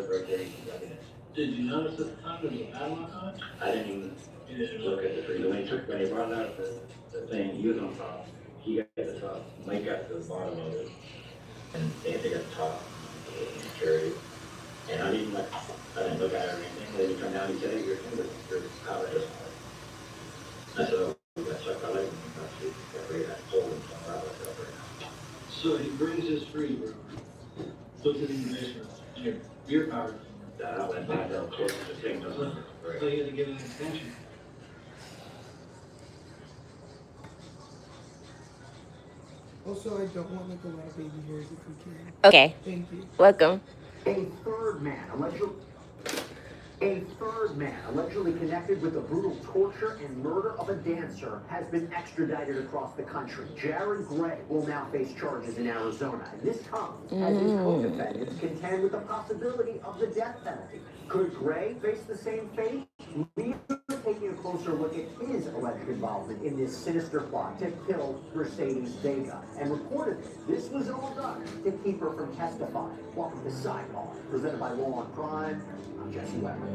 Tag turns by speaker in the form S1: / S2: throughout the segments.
S1: rotating cabinet.
S2: Did you notice at the time there was a padlock on it?
S1: I didn't even look at the freezer. When he brought out the thing, he was on top. He got the top. Mike got to the bottom of it. And they got the top. Security. And I didn't look at it or anything. Then he come down, he said, hey, your power doesn't work. I said, that's like I like him. That's got pulled and some power stuff right now.
S2: So he brings his freezer, puts it in the basement. Your power.
S1: I went back there close to the thing.
S2: So you had to give it an extension.
S3: Also, I don't want like a lot of baby hairs if we can.
S4: Okay.
S3: Thank you.
S4: Welcome.
S5: A third man allegedly connected with the brutal torture and murder of a dancer has been extradited across the country. Jared Gray will now face charges in Arizona. And this comes as his co-defendants contend with the possibility of the death penalty. Could Gray face the same fate? We are taking a closer look at his alleged involvement in this sinister plot to kill Mercedes Vega. And reportedly, this was all done to keep her from testifying. Welcome to Sidebar, presented by Law on Crime. I'm Jesse Weber.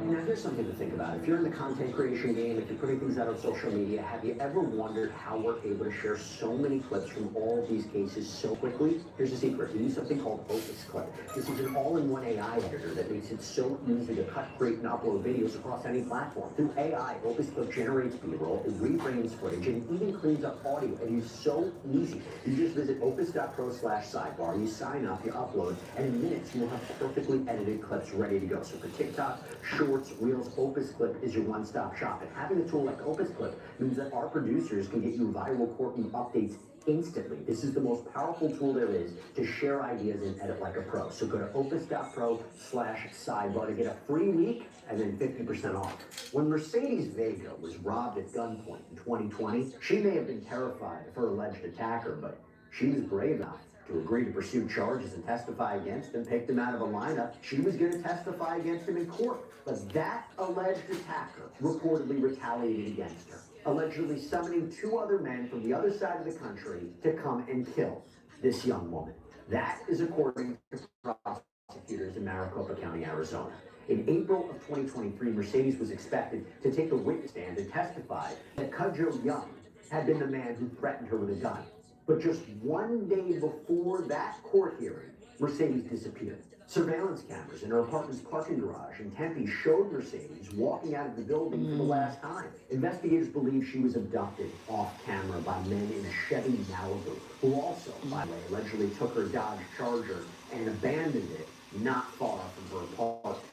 S5: Now, here's something to think about. If you're in the content creation game, if you're putting things out on social media, have you ever wondered how we're able to share so many clips from all of these cases so quickly? Here's the secret. We use something called Opus Clip. This is an all-in-one AI editor that makes it so easy to cut, create, and upload videos across any platform. Through AI, Opus Clip generates B-roll, it reframes footage, and even cleans up audio. It is so easy. You just visit opus.pro/sidebar, you sign up, you upload, and in minutes you'll have perfectly edited clips ready to go. So for TikTok, Shorts, Reels, Opus Clip is your one-stop shop. And having a tool like Opus Clip means that our producers can get you viral courtroom updates instantly. This is the most powerful tool there is to share ideas and edit like a pro. So go to opus.pro/sidebar to get a free week and then 50% off. When Mercedes Vega was robbed at gunpoint in 2020, she may have been terrified of her alleged attacker, but she was brave enough to agree to pursue charges and testify against him, picked him out of a lineup. She was going to testify against him in court. But that alleged attacker reportedly retaliated against her, allegedly summoning two other men from the other side of the country to come and kill this young woman. That is according to prosecutors in Maricopa County, Arizona. In April of 2023, Mercedes was expected to take a witness stand and testify that Kudjo Young had been the man who threatened her with a gun. But just one day before that court hearing, Mercedes disappeared. Surveillance cameras in her apartment's parking garage in Tempe showed Mercedes walking out of the building for the last time. Investigators believe she was abducted off camera by men in a Chevy Malibu, who also, by the way, allegedly took her Dodge Charger and abandoned it not far from her apartment.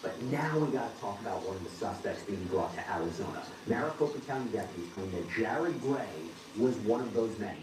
S5: But now we got to talk about one of the suspects being brought to Arizona. Maricopa County deputies claim that Jared Gray was one of those men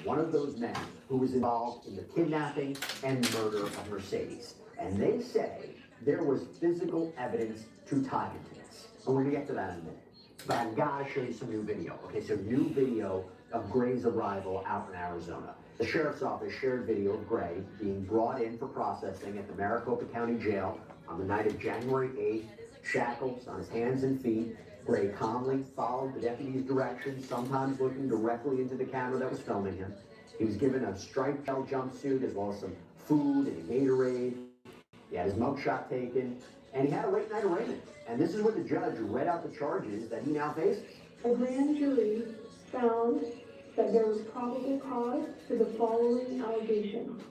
S5: who was involved in the kidnapping and murder of Mercedes. And they say there was physical evidence to tie him to this. And we're going to get to that in a minute. But I've got to show you some new video. Okay, so new video of Gray's arrival out in Arizona. The sheriff's office shared video of Gray being brought in for processing at the Maricopa County Jail on the night of January 8th, shackles on his hands and feet. Gray calmly followed the deputy's directions, sometimes looking directly into the camera that was filming him. He was given a striped gel jumpsuit as well as some food and a Gatorade. He had his mugshot taken, and he had a late night arraignment. And this is what the judge read out the charges that he now faces.
S6: A grand jury found that there was probable cause for the following allegations.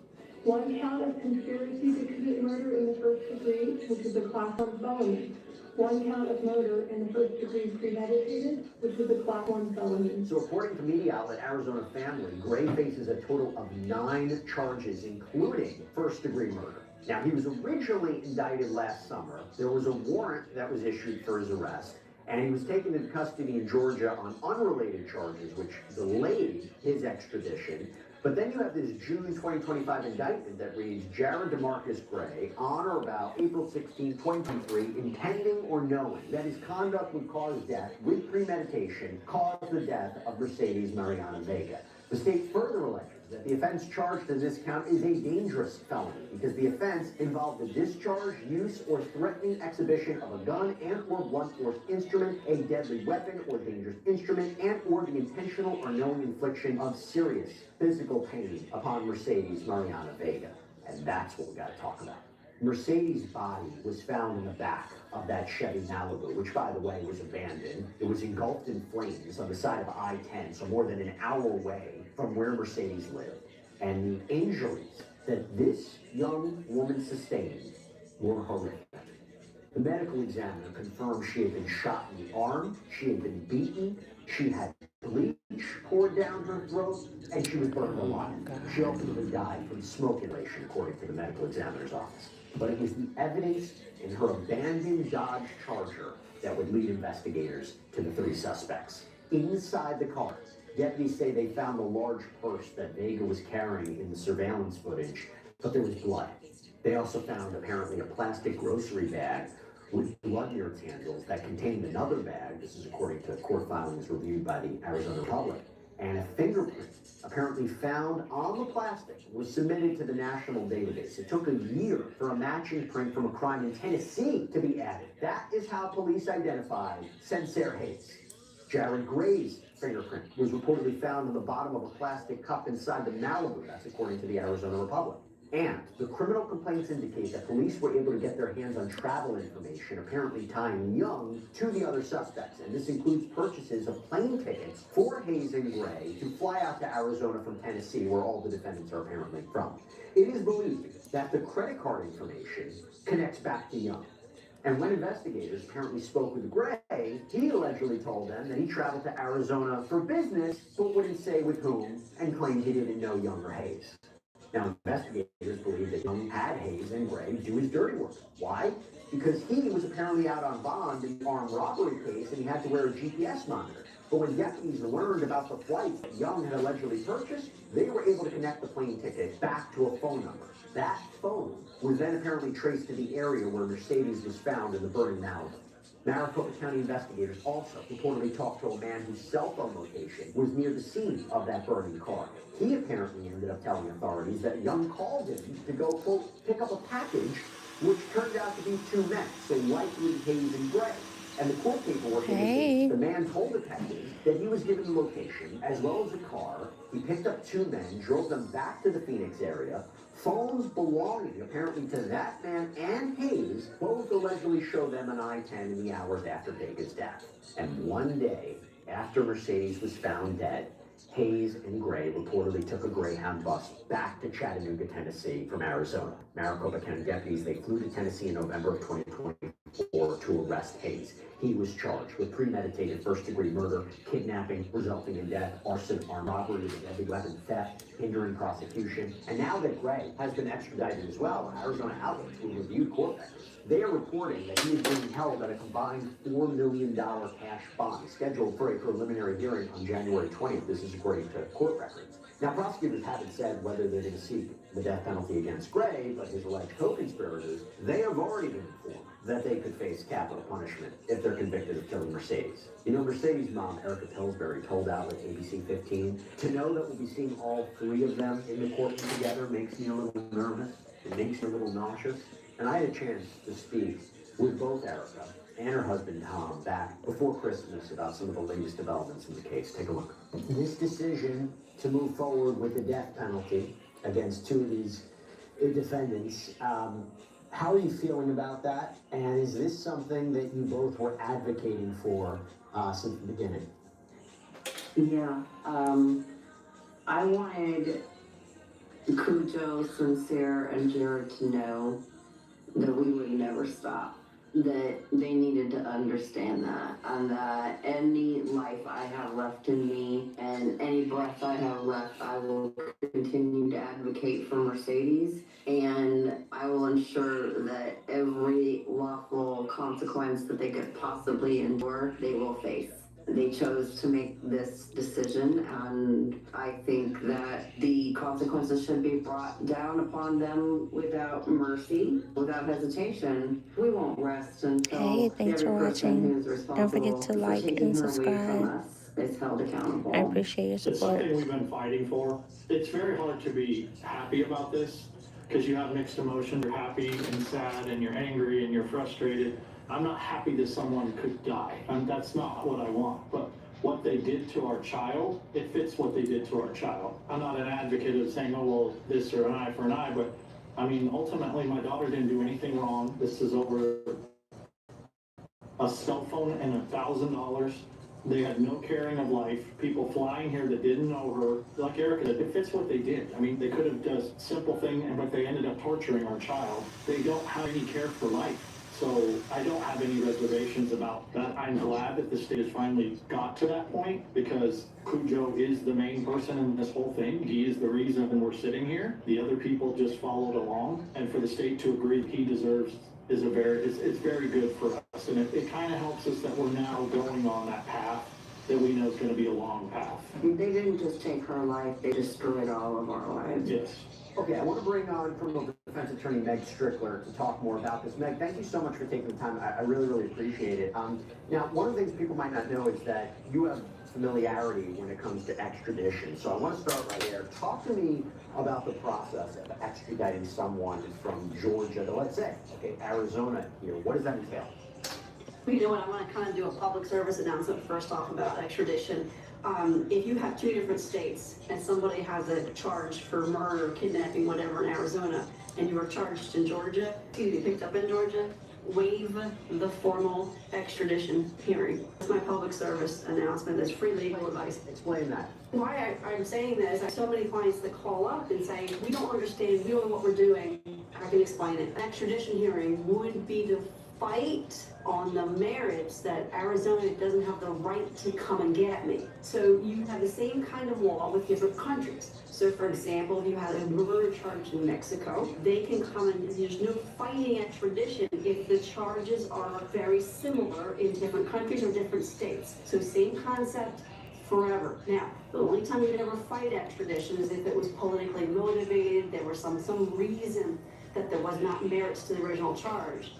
S6: One count of conspiracy to commit murder in the first degree, which is a Class 1 felony. One count of murder in the first degree premeditated, which is a Class 1 felony.
S5: So according to media outlet Arizona Family, Gray faces a total of 9 charges, including first-degree murder. Now, he was originally indicted last summer. There was a warrant that was issued for his arrest, and he was taken into custody in Georgia on unrelated charges, which delayed his extradition. But then you have this June 2025 indictment that reads, Jared DeMarcus Gray, on or about April 16, 2023, intending or knowing that his conduct would cause death with premeditation, caused the death of Mercedes Mariana Vega. The state further alleges that the offense charged in this count is a dangerous felony because the offense involved the discharge, use, or threatening exhibition of a gun and or blunt force instrument, a deadly weapon or dangerous instrument, and or the intentional or knowing infliction of serious physical pain upon Mercedes Mariana Vega. And that's what we gotta talk about. Mercedes' body was found in the back of that Chevy Malibu, which, by the way, was abandoned. It was engulfed in flames on the side of I-10, so more than an hour away from where Mercedes lived. And the injuries that this young woman sustained were horrific. The medical examiner confirmed she had been shot in the arm, she had been beaten, she had bleach poured down her throat, and she was burned alive. She ultimately died from smoke inhalation, according to the medical examiner's office. But it was the evidence in her abandoned Dodge Charger that would lead investigators to the three suspects. Inside the car, deputies say they found a large purse that Vega was carrying in the surveillance footage, but there was blood. They also found apparently a plastic grocery bag with blood near its handles that contained another bag. This is according to court filings reviewed by the Arizona Republic. And a fingerprint apparently found on the plastic was submitted to the national database. It took a year for a matching print from a crime in Tennessee to be added. That is how police identified Sincere Hayes. Jared Gray's fingerprint was reportedly found on the bottom of a plastic cup inside the Malibu. That's according to the Arizona Republic. And the criminal complaints indicate that police were able to get their hands on travel information, apparently tying Young to the other suspects. And this includes purchases of plane tickets for Hayes and Gray to fly out to Arizona from Tennessee, where all the defendants are apparently from. It is believed that the credit card information connects back to Young. And when investigators apparently spoke with Gray, he allegedly told them that he traveled to Arizona for business, but wouldn't say with whom, and claimed he didn't know Young or Hayes. Now, investigators believe that Young had Hayes and Gray do his dirty work. Why? Because he was apparently out on bond in the armed robbery case and he had to wear a GPS monitor. But when deputies learned about the flight that Young had allegedly purchased, they were able to connect the plane ticket back to a phone number. That phone was then apparently traced to the area where Mercedes was found in the burning Malibu. Maricopa County investigators also reportedly talked to a man whose cell phone location was near the scene of that burning car. He apparently ended up telling authorities that Young called him to go, quote, pick up a package, which turned out to be two men, so likely Hayes and Gray. And the court paperwork indicates the man told detectives that he was given the location, as well as a car. He picked up two men, drove them back to the Phoenix area. Phones belonging apparently to that man and Hayes both allegedly show them an I-10 in the hours after Vega's death. And one day after Mercedes was found dead, Hayes and Gray reportedly took a Greyhound bus back to Chattanooga, Tennessee from Arizona. Maricopa County deputies, they flew to Tennessee in November of 2024 to arrest Hayes. He was charged with premeditated first-degree murder, kidnapping resulting in death, arson, armed robbery with a deadly weapon, theft, hindering prosecution. And now that Gray has been extradited as well, Arizona outlets who reviewed court records, they are reporting that he is being held at a combined $4 million cash bond, scheduled for a preliminary hearing on January 20th. This is according to court records. Now, prosecutors haven't said whether they're going to seek the death penalty against Gray, but his alleged co-conspirators, they have already been informed that they could face capital punishment if they're convicted of killing Mercedes. You know, Mercedes' mom, Erica Pillsbury, told outlet ABC 15, to know that we'll be seeing all three of them in the courtroom together makes me a little nervous. It makes me a little nauseous. And I had a chance to speak with both Erica and her husband, Tom, back before Christmas about some of the latest developments in the case. Take a look. This decision to move forward with the death penalty against two of these defendants, how are you feeling about that? And is this something that you both were advocating for since the beginning?
S4: Yeah, I wanted Cujo, Sincere, and Jared to know that we would never stop, that they needed to understand that, and that any life I have left in me and any breath I have left, I will continue to advocate for Mercedes, and I will ensure that every lawful consequence that they could possibly endure, they will face. They chose to make this decision, and I think that the consequences should be brought down upon them without mercy, without hesitation. We won't rest until
S7: Thanks for
S4: every person
S7: watching.
S4: who's responsible
S7: Don't forget to
S4: for
S7: like
S4: taking
S7: and
S4: her away from
S7: subscribe.
S4: us is held accountable.
S7: I appreciate your
S2: It's
S7: support.
S2: something we've been fighting for. It's very hard to be happy about this because you have mixed emotions. You're happy and sad and you're angry and you're frustrated. I'm not happy that someone could die, and that's not what I want. But what they did to our child, it fits what they did to our child. I'm not an advocate of saying, oh, well, this or an eye for an eye, but I mean, ultimately, my daughter didn't do anything wrong. This is over a cell phone and $1,000. They had no caring of life. People flying here that didn't know her, like Erica, it fits what they did. I mean, they could have done a simple thing, but they ended up torturing our child. They don't have any care for life. So I don't have any reservations about that. I'm glad that the state has finally got to that point, because Cujo is the main person in this whole thing. He is the reason we're sitting here. The other people just followed along, and for the state to agree he deserves is it's very good for us, and it kind of helps us that we're now going on that path that we know is going to be a long path.
S4: They didn't just take her life, they destroyed all of our lives.
S2: Yes.
S5: Okay, I want to bring on criminal defense attorney Meg Strickler to talk more about this. Meg, thank you so much for taking the time. I really, really appreciate it. Now, one of the things people might not know is that you have familiarity when it comes to extradition. So I want to start right there. Talk to me about the process of extraditing someone from Georgia to, let's say, okay, Arizona here. What does that entail?
S7: You know what, I want to kind of do a public service announcement first off about extradition. If you have two different states and somebody has a charge for murder, kidnapping, whatever in Arizona, and you are charged in Georgia, you be picked up in Georgia, waive the formal extradition hearing. That's my public service announcement. That's free legal advice.
S5: Explain that.
S7: Why I'm saying that is I have so many clients that call up and say, we don't understand, we don't know what we're doing. I can explain it. An extradition hearing would be to fight on the merits that Arizona doesn't have the right to come and get me. So you have the same kind of law with different countries. So for example, if you had a murder charge in Mexico, they can come and there's no fighting extradition if the charges are very similar in different countries or different states. So same concept forever. Now, the only time you would ever fight extradition is if it was politically motivated, there was some reason that there was not merits to the original charge.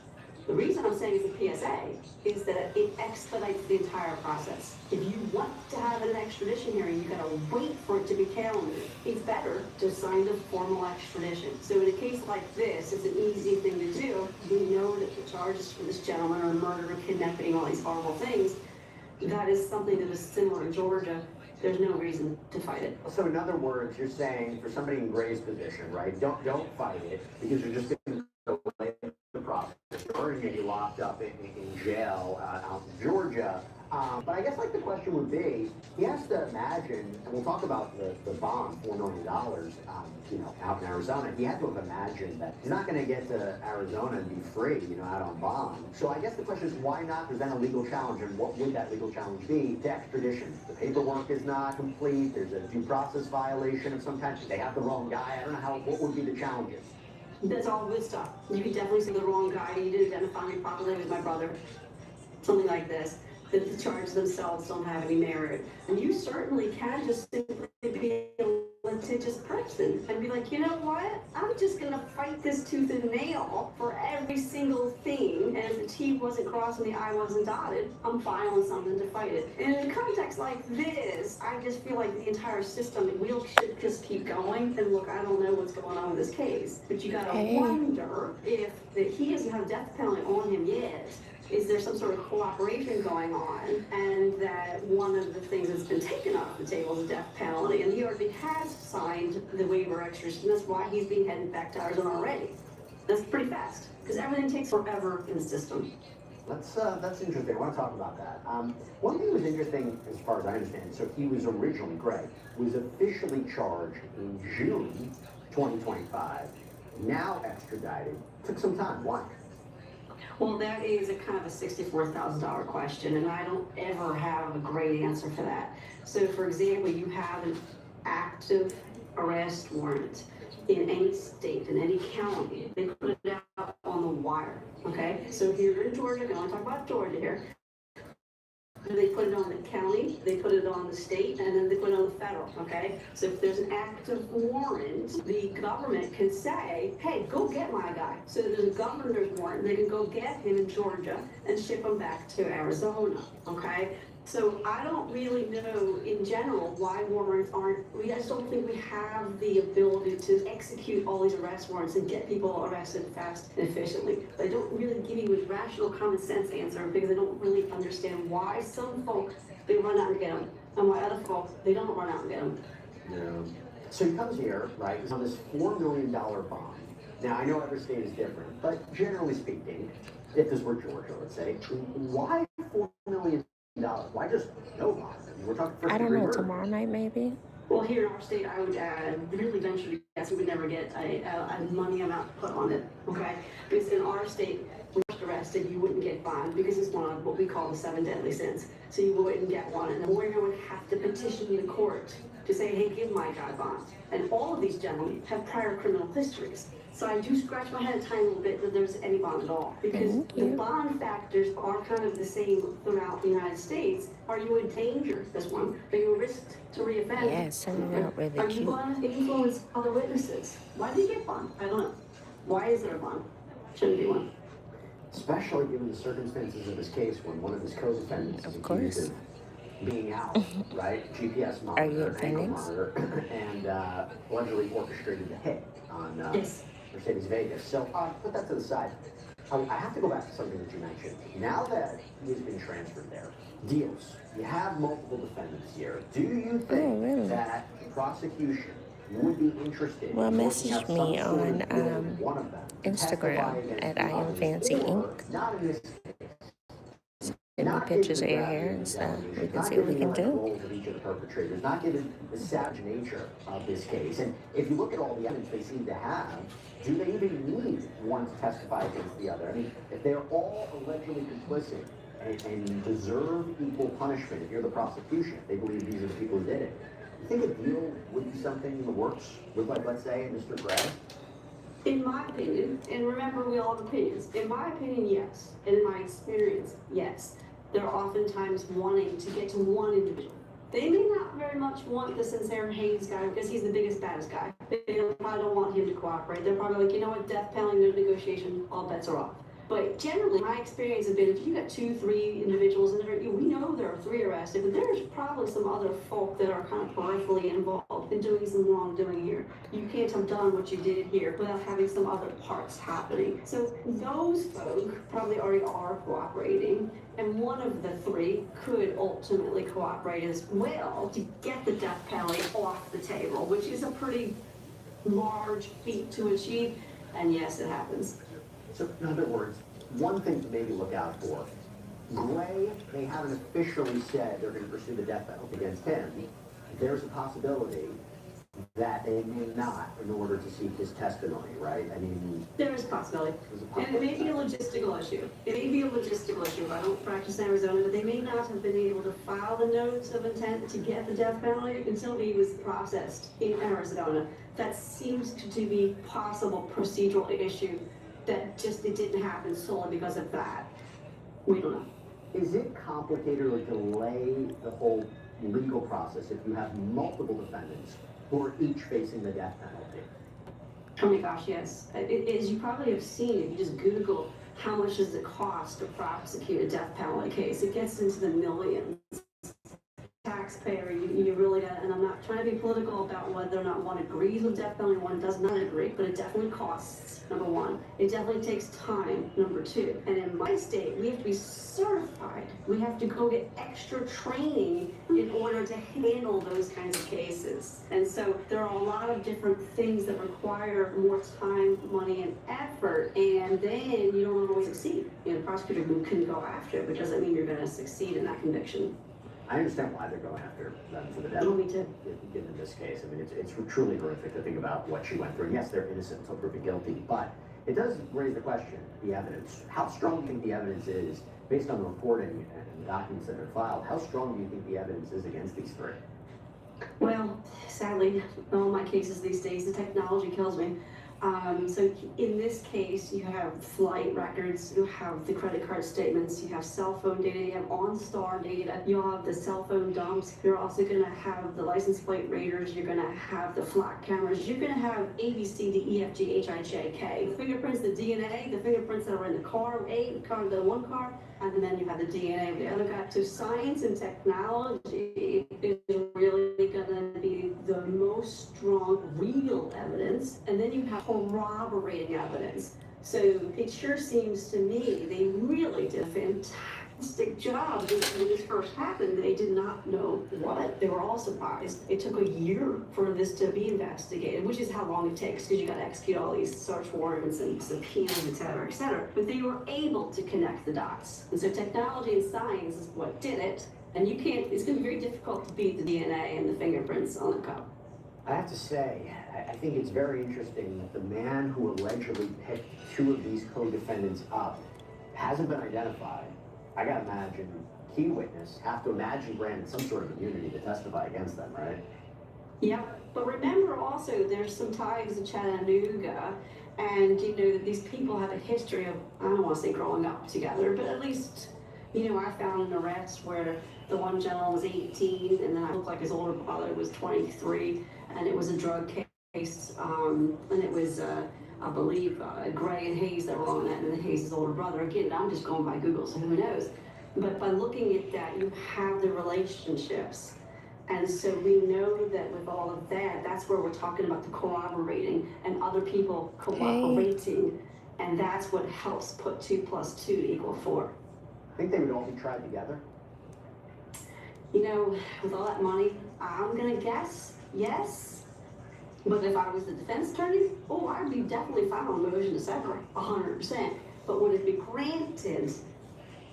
S7: The reason I'm saying it's a PSA is that it expedites the entire process. If you want to have an extradition hearing, you gotta wait for it to be calendared. It's better to sign the formal extradition. So in a case like this, it's an easy thing to do. We know that the charges for this gentleman are murder, kidnapping, all these horrible things. That is something that is similar in Georgia. There's no reason to fight it.
S5: So in other words, you're saying for somebody in Gray's position, right, don't fight it because you're just going to delay the process. You're going to get you locked up in jail out in Georgia. But I guess like the question would be, he has to imagine, and we'll talk about the bond, $4 million, out in Arizona. He had to have imagined that he's not going to get to Arizona and be free, out on bond. So I guess the question is, why not present a legal challenge, and what would that legal challenge be to extradition? The paperwork is not complete, there's a due process violation of some kind, they have the wrong guy, I don't know what would be the challenges?
S7: That's all good stuff. You could definitely say the wrong guy, you didn't identify me properly with my brother, something like this. That the charges themselves don't have any merit. And you certainly can just simply be a litigious person and be like, you know what? I'm just gonna fight this tooth and nail for every single thing. And if the T wasn't crossed and the I wasn't dotted, I'm filing something to fight it. And in a context like this, I just feel like the entire system, we should just keep going. And look, I don't know what's going on with this case, but you gotta wonder if he doesn't have a death penalty on him yet. Is there some sort of cooperation going on, and that one of the things that's been taken off the table is a death penalty, and he already has signed the waiver extradition. That's why he's being headed back to Arizona already. That's pretty fast, because everything takes forever in the system.
S5: That's interesting. I want to talk about that. One thing that was interesting, as far as I understand, so he was originally, Greg, was officially charged in June 2025, now extradited. Took some time. Why?
S7: Well, that is a kind of a $64,000 question, and I don't ever have a great answer for that. So, for example, you have an active arrest warrant in any state, in any county. They put it out on the wire, okay? So here in Georgia, I want to talk about Georgia here. They put it on the county, they put it on the state, and then they put it on the federal, okay? So if there's an active warrant, the government can say, hey, go get my guy. So there's a governor's warrant, they can go get him in Georgia and ship him back to Arizona, okay? So I don't really know in general why warrants aren't, I just don't think we have the ability to execute all these arrest warrants and get people arrested fast and efficiently. They don't really give you a rational common sense answer because they don't really understand why some folks, they run out and get them, and why other folks, they don't run out and get them.
S5: Yeah. So he comes here, right, he's on this $4 million bond. Now, I know every state is different, but generally speaking, if this were Georgia, let's say, why $4 million? Why just no bond? I mean, we're talking first
S8: I don't
S5: degree
S8: know,
S5: murder.
S8: tomorrow night maybe?
S7: Well, here in our state, I would really venture to guess we would never get a money amount put on it, okay? Because in our state, when you're first arrested, you wouldn't get bond because it's one of what we call the 7 deadly sins. So you wouldn't get one, and the lawyer would have to petition the court to say, hey, give my guy bond. And all of these gentlemen have prior criminal histories. So I do scratch my head a tiny little bit that there's any bond at all. Because
S8: Thank
S7: the
S8: you.
S7: bond factors are kind of the same throughout the United States. Are you in danger, this one? Are you a risk to reoffend?
S8: Yeah, sending out really
S7: Are you
S8: cute.
S7: going to influence other witnesses? Why do you get bond? I don't know. Why is there a bond? Shouldn't be one.
S5: Especially given the circumstances of this case when one of his co-defendants is
S8: Of course.
S5: accused of being out, right? GPS
S8: Are you
S5: monitor, ankle
S8: offending?
S5: monitor, and allegedly orchestrated the hit on
S7: Yes.
S5: Mercedes Vegas. So put that to the side. I have to go back to something that you mentioned. Now that he has been transferred there, deals. You have multiple defendants here. Do you think
S8: really?
S5: that the prosecution would be interested
S8: Well,
S5: in working
S8: message
S5: out some
S8: me
S5: sort of
S8: on,
S5: deal with one of them to
S8: Instagram
S5: testify against
S8: at
S5: the
S8: I Am
S5: others,
S8: Fancy
S5: or,
S8: Inc.
S5: not in this case,
S8: Send me
S5: not
S8: pictures of
S5: giving
S8: your
S5: the
S8: hair and
S5: gravity
S8: stuff.
S5: of the
S8: We
S5: allegations,
S8: can
S5: not
S8: see what we
S5: giving
S8: can
S5: the
S8: do.
S5: roles of each of the perpetrators, not given the savage nature of this case. And if you look at all the evidence they seem to have, do they even need one to testify against the other? I mean, if they're all allegedly complicit and deserve equal punishment, if you're the prosecution, they believe these are the people who did it, you think a deal would be something in the works with, like, let's say, Mr. Gray?
S7: In my opinion, and remember we all have opinions, in my opinion, yes. And in my experience, yes. They're oftentimes wanting to get to one individual. They may not very much want the Sincere Hayes guy because he's the biggest, baddest guy. They probably don't want him to cooperate. They're probably like, you know what, death penalty, no negotiation, all bets are off. But generally, my experience has been if you got 2, 3 individuals in there, we know there are 3 arrested, but there's probably some other folk that are kind of peripherally involved in doing some wrongdoing here. You can't have done what you did here without having some other parts happening. So those folk probably already are cooperating, and one of the 3 could ultimately cooperate as well to get the death penalty off the table, which is a pretty large feat to achieve, and yes, it happens.
S5: So, in other words, one thing to maybe look out for. Gray, they haven't officially said they're going to pursue the death penalty against him. There's a possibility that they may not in order to seek his testimony, right? I mean,
S7: There is a possibility. And it may be a logistical issue. It may be a logistical issue. I don't practice in Arizona, but they may not have been able to file the notice of intent to get the death penalty until he was processed in Arizona. That seems to be a possible procedural issue that just it didn't happen solely because of that. We don't know.
S5: is it complicated or delay the whole legal process if you have multiple defendants who are each facing the death penalty?
S7: Oh my gosh, yes. As you probably have seen, if you just Google how much does it cost to prosecute a death penalty case, it gets into the millions. Taxpayer, you really got, and I'm not trying to be political about whether or not one agrees with death penalty, one does not agree, but it definitely costs, number one. It definitely takes time, number two. And in my state, we have to be certified. We have to go get extra training in order to handle those kinds of cases. And so there are a lot of different things that require more time, money, and effort, and then you don't always succeed. You know, the prosecutor can go after it, but doesn't mean you're going to succeed in that conviction.
S5: I understand why they're going after them for the death.
S7: Oh, me too.
S5: In this case, I mean, it's truly horrific to think about what she went through. Yes, they're innocent until proven guilty, but it does raise the question, the evidence. How strong do you think the evidence is, based on the reporting and the documents that are filed, how strong do you think the evidence is against these three?
S7: Well, sadly, in all my cases these days, the technology kills me. So in this case, you have flight records, you have the credit card statements, you have cell phone data, you have OnStar data, you have the cell phone dumps, you're also going to have the license plate readers, you're going to have the flat cameras, you're going to have A, B, C, D, E, F, G, H, I, J, K. The fingerprints, the DNA, the fingerprints that were in the car, the one car, and then you have the DNA of the other guy. So science and technology is really going to be the most strong real evidence, and then you have corroborating evidence. So it sure seems to me they really did a fantastic job. When this first happened, they did not know what. They were all surprised. It took a year for this to be investigated, which is how long it takes because you got to execute all these search warrants and subpoenas, et cetera, et cetera. But they were able to connect the dots. And so technology and science is what did it. And you can't, it's going to be very difficult to beat the DNA and the fingerprints on the cup.
S5: I have to say, I think it's very interesting that the man who allegedly picked two of these co-defendants up hasn't been identified. I gotta imagine key witness, have to imagine granted some sort of immunity to testify against them, right?
S7: Yeah, but remember also there's some ties to Chattanooga, and you know that these people have a history of, I don't want to say growing up together, but at least, you know, I found an arrest where the one gentleman was 18 and then I looked like his older brother was 23, and it was a drug case, and it was, I believe, Gray and Hayes that were on that, and then Hayes' older brother. Again, I'm just going by Google, so who knows? But by looking at that, you have the relationships. And so we know that with all of that, that's where we're talking about the corroborating and other people cooperating. And that's what helps put 2 + 2 = 4.
S5: I think they would all be tried together.
S7: You know, with all that money, I'm gonna guess yes. But if I was the defense attorney, oh, I'd be definitely filing a motion to sever, 100%. But would it be granted?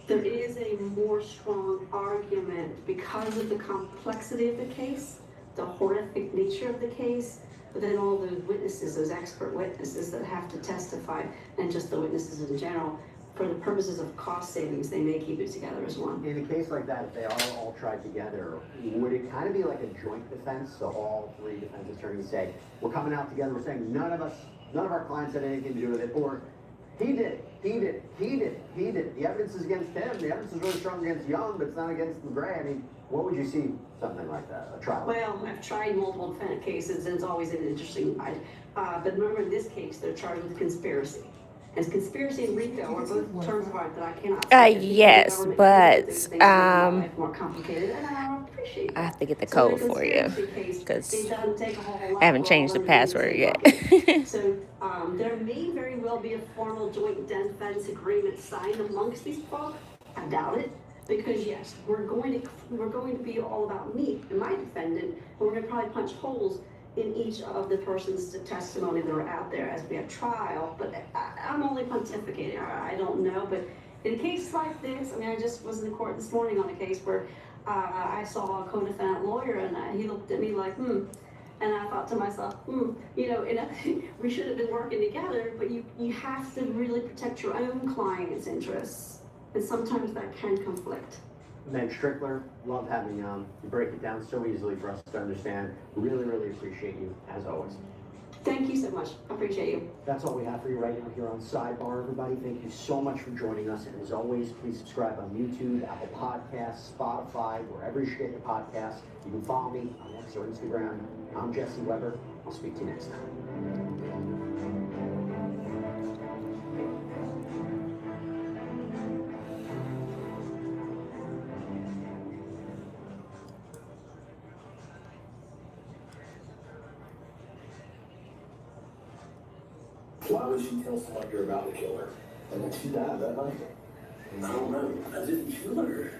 S7: There is a more strong argument because of the complexity of the case, the horrific nature of the case, but then all those witnesses, those expert witnesses that have to testify, and just the witnesses in general, for the purposes of cost savings, they may keep it together as one.
S5: In a case like that, if they are all tried together, would it kind of be like a joint defense? So all three defense attorneys say, we're coming out together, we're saying none of our clients had anything to do with it, or he did, he did, he did, he did. The evidence is against him, the evidence is really strong against Young, but it's not against McGray. I mean, what would you see something like that, a trial?
S7: Well, I've tried multiple defendant cases, and it's always an interesting ride. But remember, in this case, they're charged with conspiracy. And conspiracy and RICO are both terms of art that I cannot say.
S8: Yes, but
S7: More complicated, and I appreciate that.
S8: I have to get the code for you because I haven't changed the password yet.
S7: So there may very well be a formal joint defense agreement signed amongst these folks. I doubt it, because yes, we're going to be all about me and my defendant, and we're going to probably punch holes in each of the person's testimony that are out there as we have trial. But I'm only pontificating. I don't know, but in a case like this, I mean, I just was in the court this morning on a case where I saw a co-defendant lawyer, and he looked at me like, and I thought to myself, you know, we should have been working together, but you have to really protect your own client's interests, and sometimes that can conflict.
S5: Meg Strickler, love having you on. You break it down so easily for us to understand. Really, really appreciate you, as always.
S7: Thank you so much. I appreciate you.
S5: That's all we have for you right now here on Sidebar, everybody. Thank you so much for joining us. And as always, please subscribe on YouTube, Apple Podcasts, Spotify, wherever you should get your podcasts. You can follow me on X or Instagram. I'm Jesse Weber. I'll speak to you next time.
S9: Why would she tell someone you're about to kill her? And then she died that night. I don't know. I didn't kill her.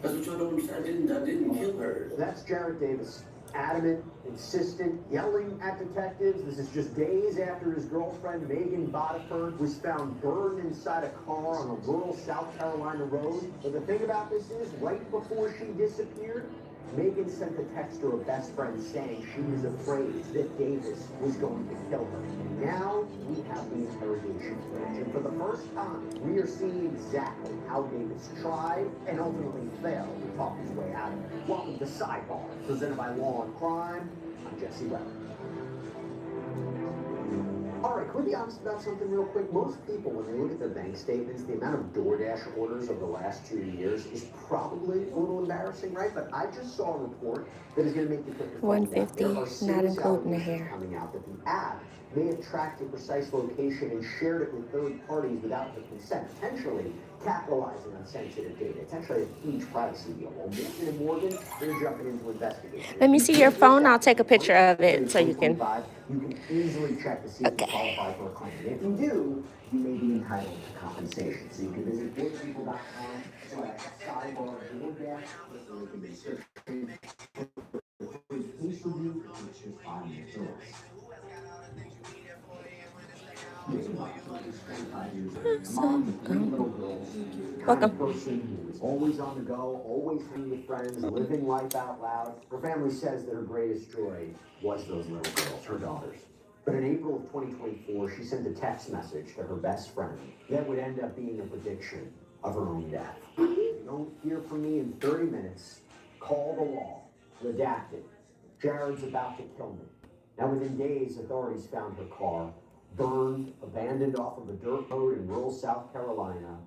S9: That's what y'all don't understand. I didn't kill her.
S5: That's Jared Davis. Adamant, insistent, yelling at detectives. This is just days after his girlfriend, Megan Bodiford, was found burned inside a car on a rural South Carolina road. But the thing about this is, right before she disappeared, Megan sent a text to her best friend saying she was afraid that Davis was going to kill her. And now we have the interrogation footage. And for the first time, we are seeing exactly how Davis tried and ultimately failed to talk his way out of it. Welcome to Sidebar, presented by Law and Crime. I'm Jesse Weber. All right, can we be honest about something real quick? Most people, when they look at their bank statements, the amount of DoorDash orders over the last 2 years is probably a little embarrassing, right? But I just saw a report that is going to make you put your phone down. There are
S8: 150, not including the hair.
S5: coming out that the app may have tracked a precise location and shared it with third parties without the consent, potentially capitalizing on sensitive data. It's actually a huge privacy deal. Well, Mason and Morgan, they're jumping into investigation.
S8: Let me see your phone. I'll take a picture of it so you can.
S5: You can easily check to see if you
S8: Okay.
S5: qualify for a claim. And if you do, you may be entitled to compensation. So you can visit boypeople.com/sidebar DoorDash, so you can be searching for a case review, which is 5 minutes or less.
S8: Welcome.
S5: Person who is always on the go, always hanging with friends, living life out loud. Her family says that her greatest joy was those little girls, her daughters. But in April of 2024, she sent a text message to her best friend that would end up being a prediction of her own death. If you don't hear from me in 30 minutes, call the law. Redacted. Jared's about to kill me. Now, within days, authorities found her car burned, abandoned off of a dirt road in rural South Carolina,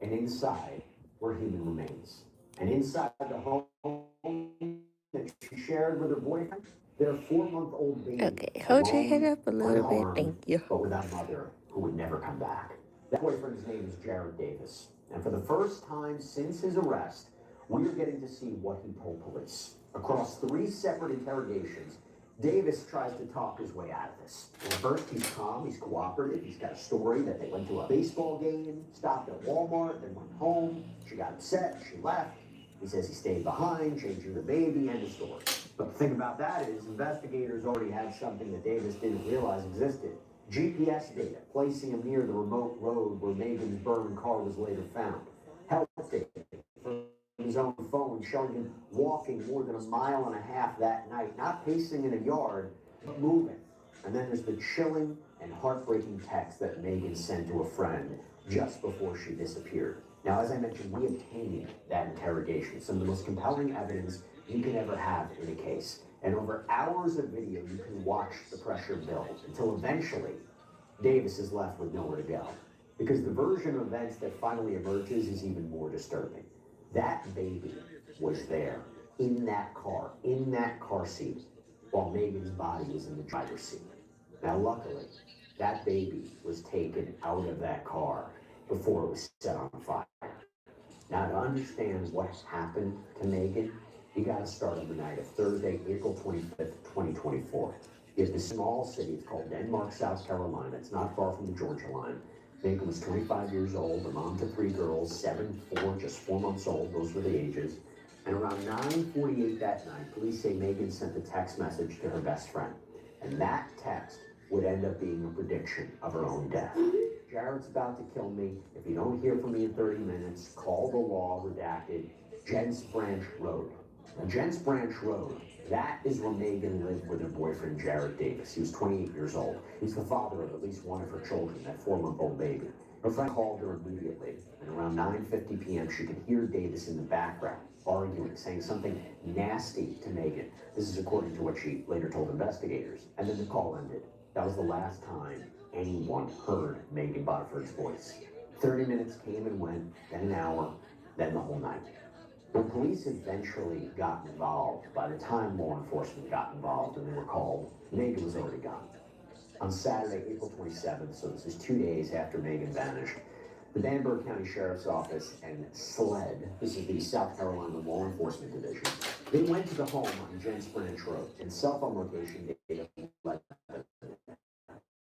S5: and inside were human remains. And inside the home that she shared with her boyfriend, their 4-month-old baby.
S8: Okay, hold your head
S5: alone,
S8: up a little bit.
S5: unharmed,
S8: Thank you.
S5: but without a mother who would never come back. That boyfriend's name is Jared Davis. And for the first time since his arrest, we're getting to see what he told police. Across 3 separate interrogations, Davis tries to talk his way out of this. And at first, he's calm, he's cooperative, he's got a story that they went to a baseball game, stopped at Walmart, then went home. She got upset, she left. He says he stayed behind, changing the baby, end of story. But the thing about that is, investigators already had something that Davis didn't realize existed. GPS data, placing him near the remote road where Megan's burned car was later found. Health data from his own phone showing him walking more than 1.5 miles that night, not pacing in a yard, but moving. And then there's the chilling and heartbreaking text that Megan sent to a friend just before she disappeared. Now, as I mentioned, we obtained that interrogation, some of the most compelling evidence you can ever have in a case. And over hours of video, you can watch the pressure build until eventually Davis is left with nowhere to go. Because the version of events that finally emerges is even more disturbing. That baby was there, in that car seat, while Megan's body was in the driver's seat. Now, luckily, that baby was taken out of that car before it was set on fire. Now, to understand what happened to Megan, you gotta start on the night of Thursday, April 25th, 2024. It's a small city, it's called Denmark, South Carolina. It's not far from the Georgia line. Megan was 25 years old, a mom to 3 girls, 7, 4, just 4 months old. Those were the ages. And around 9:48 that night, police say Megan sent a text message to her best friend. And that text would end up being a prediction of her own death. Jared's about to kill me. If you don't hear from me in 30 minutes, call the law, redacted, Gents Branch Road. Now, Gents Branch Road, that is where Megan lived with her boyfriend, Jared Davis. He was 28 years old. He's the father of at least one of her children, that 4-month-old baby. Her friend called her immediately, and around 9:50 p.m., she could hear Davis in the background, arguing, saying something nasty to Megan. This is according to what she later told investigators. And then the call ended. That was the last time anyone heard Megan Bodiford's voice. 30 minutes came and went, then an hour, then the whole night. When police eventually got involved, by the time law enforcement got involved and they were called, Megan was already gone. On Saturday, April 27th, so this is 2 days after Megan vanished, the Bamberg County Sheriff's Office and SLED, this is the South Carolina Law Enforcement Division, they went to the home on Gents Branch Road, and cell phone location data led them.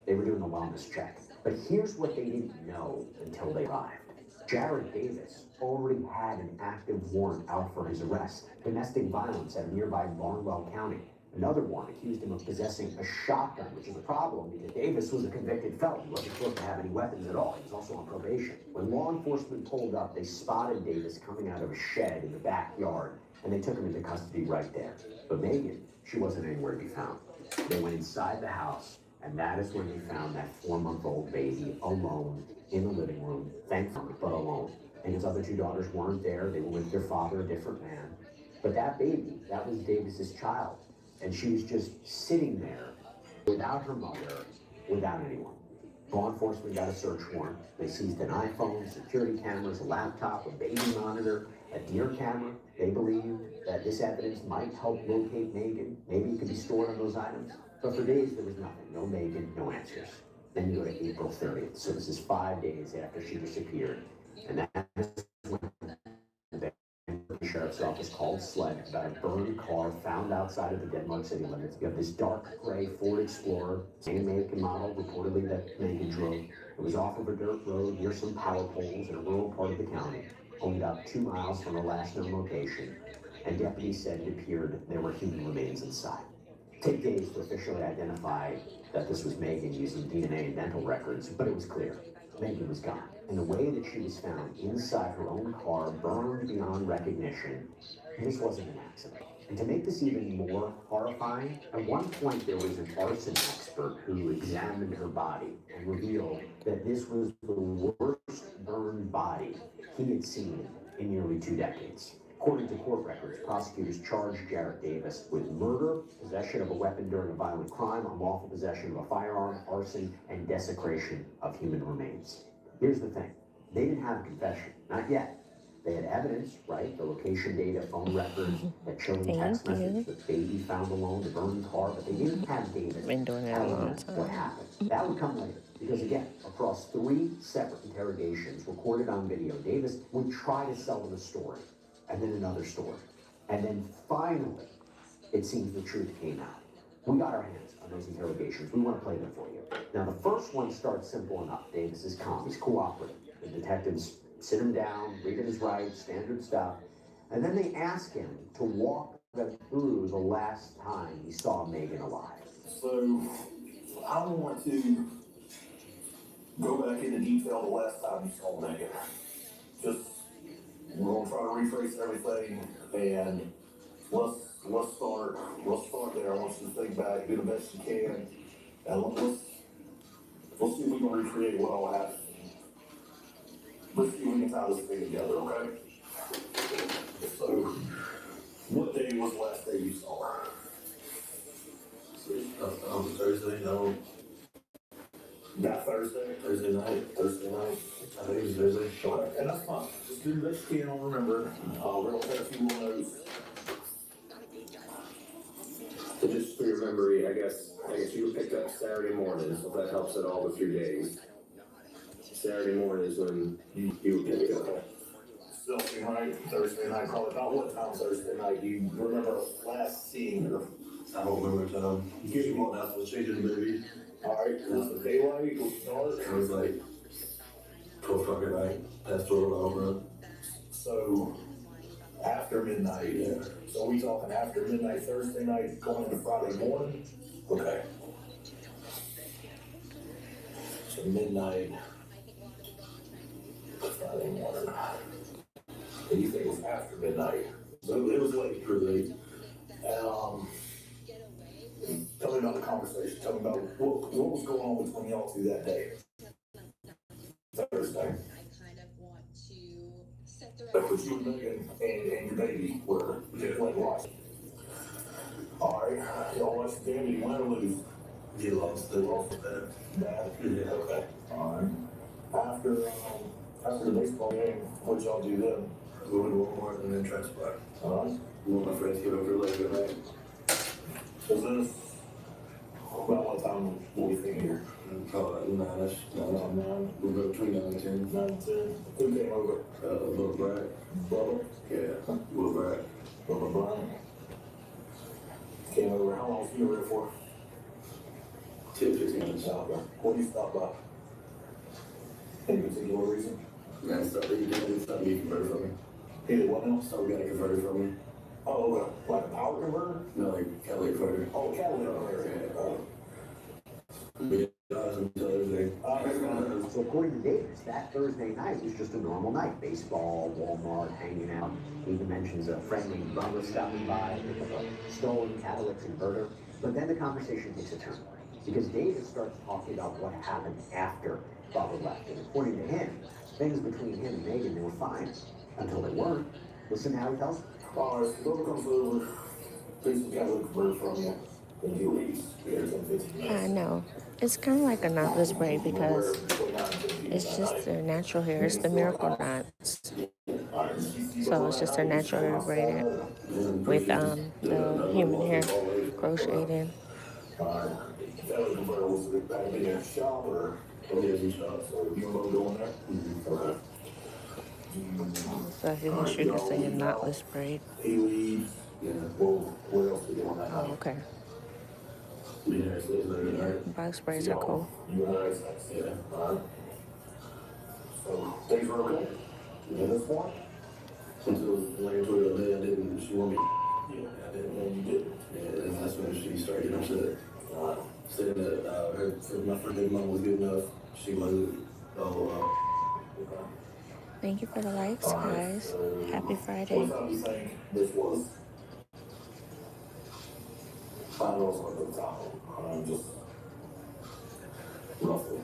S5: They were doing a wellness check. But here's what they didn't know until they arrived. Jared Davis already had an active warrant out for his arrest, domestic violence at a nearby Barnwell County. Another warrant accused him of possessing a shotgun, which is a problem because Davis was a convicted felon. He wasn't supposed to have any weapons at all. He was also on probation. When law enforcement pulled up, they spotted Davis coming out of a shed in the backyard, and they took him into custody right there. But Megan, she wasn't anywhere to be found. They went inside the house, and that is when they found that 4-month-old baby alone in the living room, thankfully, but alone. And his other 2 daughters weren't there. They were with their father, a different man. But that baby, that was Davis's child. And she was just sitting there without her mother, without anyone. Law enforcement got a search warrant. They seized an iPhone, security cameras, a laptop, a baby monitor, a deer camera. They believed that this evidence might help locate Megan. Maybe it could be stored on those items. But for days there was nothing, no Megan, no answers. Then you go to April 30th, so this is 5 days after she disappeared. And that is when the sheriff's office called SLED about a burned car found outside of the Denmark city limits. You have this dark gray Ford Explorer, same make and model reportedly that Megan drove. It was off of a dirt road near some power poles in a rural part of the county, only about 2 miles from the last known location. And deputies said it appeared there were human remains inside. Take days to officially identify that this was Megan using DNA and dental records, but it was clear. Megan was gone. And the way that she was found inside her own car, burned beyond recognition, this wasn't an accident. And to make this even more horrifying, at one point there was an arson expert who examined her body and revealed that this was the worst burned body he had seen in nearly 2 decades. According to court records, prosecutors charged Jarrett Davis with murder, possession of a weapon during a violent crime, unlawful possession of a firearm, arson, and desecration of human remains. Here's the thing. They didn't have a confession. Not yet. They had evidence, right? The location data, phone records, that chilling text message, the baby found alone, the burned car, but they didn't have data
S8: Been doing that a long time.
S5: what happened. That would come later. Because again, across 3 separate interrogations recorded on video, Davis would try to sell them a story, and then another story. And then finally, it seems the truth came out. We got our hands on those interrogations. We want to play them for you. Now, the first one starts simple enough. Davis is calm. He's cooperative. The detectives sit him down, read him his rights, standard stuff. And then they ask him to walk them through the last time he saw Megan alive.
S9: So, I want to go back into detail the last time you saw Megan. Just, we're gonna try to rephrase everything, and let's start there. I want you to think back, do the best you can, and let's see if we can recreate what all happened. Let's see if we can tie this thing together, okay? So, what day was the last day you saw her? Thursday, no. Not Thursday? Thursday night. I think it was Thursday. Sure. And that's fine. Just do the best you can on remember. We're gonna take a few more notes. So just for your memory, I guess you were picked up Saturday morning, so if that helps at all with your days. Saturday morning is when you were picked up. Thursday night, probably about what time Thursday night do you remember last seeing her? I don't remember time. Give me one else, was changing the baby. Alright, was the daylight, was dark? It was like 12 o'clock at night, past 12 hours. So, after midnight, yeah. So we talking after midnight Thursday night, going into Friday morning? Okay. So midnight, Friday morning. And you think it was after midnight? So it was late, pretty late. Tell me about the conversation. Tell me about what was going on between y'all two that day. Thursday. That's what you and Megan and your baby were just like watching. Alright, y'all watched the game. Did you win or lose? You lost. They lost bad. Bad? Yeah. Okay. Alright. After the baseball game, what did y'all do then? We went to Walmart and then transport. Alright. Me and my friends get over late at night. Was this about what time were we thinking here? Probably like 9-ish. 9. We were between 9 and 10. 9 and 10. Who came over? Little Brad. Bubba? Yeah, Little Brad. Bubba Brian. Came over. How long was you over there for? 10, 15 minutes. Okay. What did you stop by? Any particular reason? Man, stuff that he did, something he converted from me. He did what now? Something got a converter from me. Oh, like a power converter? No, like catalytic converter. Oh, catalytic converter.
S5: So according to Davis, that Thursday night was just a normal night. Baseball, Walmart, hanging out. He even mentions a friend named Bubba stopping by, pick up a stolen catalytic converter. But then the conversation takes a turn. Because Davis starts talking about what happened after Bubba left. And according to him, things between him and Megan, they were fine. Until they weren't. Listen to how he tells it. Alright, so Bubba comes over, takes the catalytic converter from you, and he leaves.
S8: I know. It's kind of like a knotless braid because it's just their natural hair. It's the miracle knots. So it's just their natural hair braided with the human hair crocheted in.
S9: That was where was it back in your shop or? Oh, yeah, your shop. So you want to go in there? Mm-hmm. Okay.
S8: So he wants you to say a knotless braid.
S9: He leaves. Yeah. Well, what else we doing that
S8: Oh,
S9: night?
S8: okay.
S9: Yeah, so it's later, right?
S8: Box braids are cool.
S9: You and I, yeah. Alright. So things were okay. At this point? Until later toward the day, I didn't. She wanted me. Yeah, I didn't. And you did. Yeah, and that's when she started getting upset. Saying that my friend mom was good enough. She wasn't. Okay.
S8: Thank you for the likes, guys. Happy Friday.
S9: What time do you think this was? I know it's like the top. Just roughly.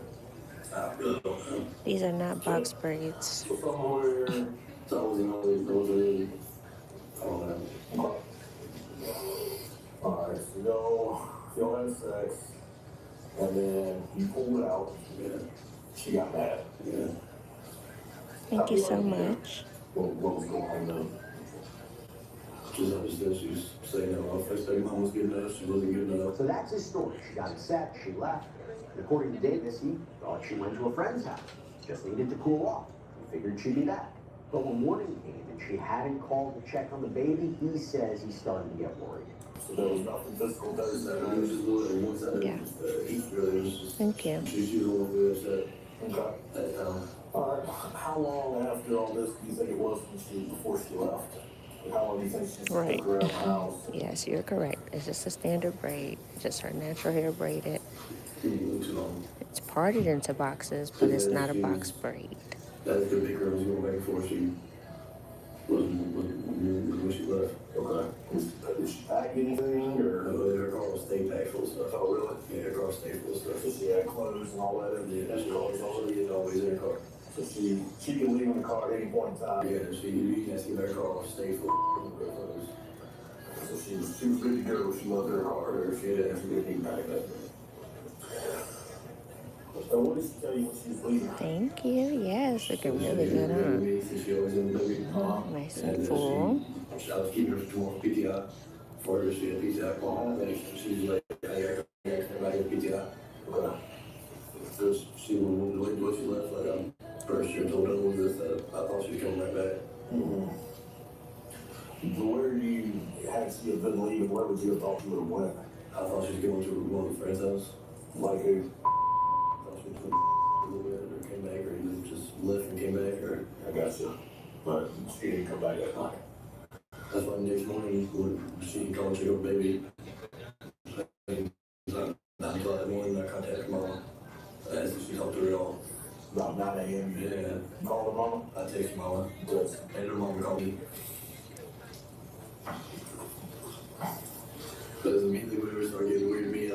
S8: These are not box braids.
S9: Somewhere. So I wasn't really. I don't know. Alright, so y'all had sex, and then you pulled it out. Yeah. She got mad. Yeah.
S8: Thank you so much.
S9: What was going on though? Just understood she was saying that my first baby mom was good enough, she wasn't good enough.
S5: So that's his story. She got upset, she left. And according to Davis, he thought she went to a friend's house. Just needed to cool off. He figured she'd be back. But when morning came and she hadn't called to check on the baby, he says he's starting to get worried.
S9: So there was nothing physical Thursday. It was just literally one side.
S8: Yeah.
S9: Easter, it was just.
S8: Thank you.
S9: She was a little bit upset. Okay. At that time. Alright, how long after all this do you think it was before she left? How long do you think she stuck
S8: Right.
S9: around the house?
S8: Yes, you're correct. It's just a standard braid. Just her natural hair braided. It's parted into boxes, but it's not a box braid.
S9: That's the big girl was going back and forth. She wasn't when she left. Okay. Did she pack anything or? No, her car was stay packed full of stuff. Oh, really? Yeah, her car was stay full of stuff. So she had clothes and all that in there. Yeah, she always in her car. So she can leave in the car at any point in time. Yeah, you can see her car stay full of clothes. So she was good to go. She loved her car. She didn't pack that. So what did she tell you when she was leaving?
S8: Thank you. Yes, looking really good, huh? Nice and full.
S9: I was keeping her for PTI. For her, she had PTI call. She's like, I got PTI. Okay. So when she left, like, first year told her was this, I thought she was coming right back. Mm-hmm. Where you had she have been leaving, where would you have thought she would have went? I thought she was going to one of her friend's house. Like who? I thought she was a little bit, or came back, or even just left and came back, or. I got you. But she didn't come back that night. That's why next morning, when she called to her baby, not until that morning, I contacted mom. I asked if she talked to her at all. About 9 a.m. Yeah. You called her mama? I texted mama. Yes. And her mama called me. Because immediately when we started getting weird to me, I